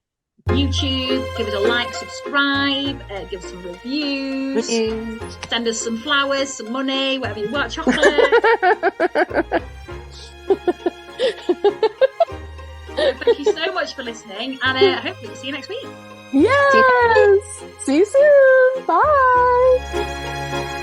S1: YouTube. Give us a like, subscribe, give us some reviews, send us some flowers, some money, whatever you want, chocolate. Thank you so much for listening, and hopefully we'll see you next week.
S3: Yes! See you soon! Bye!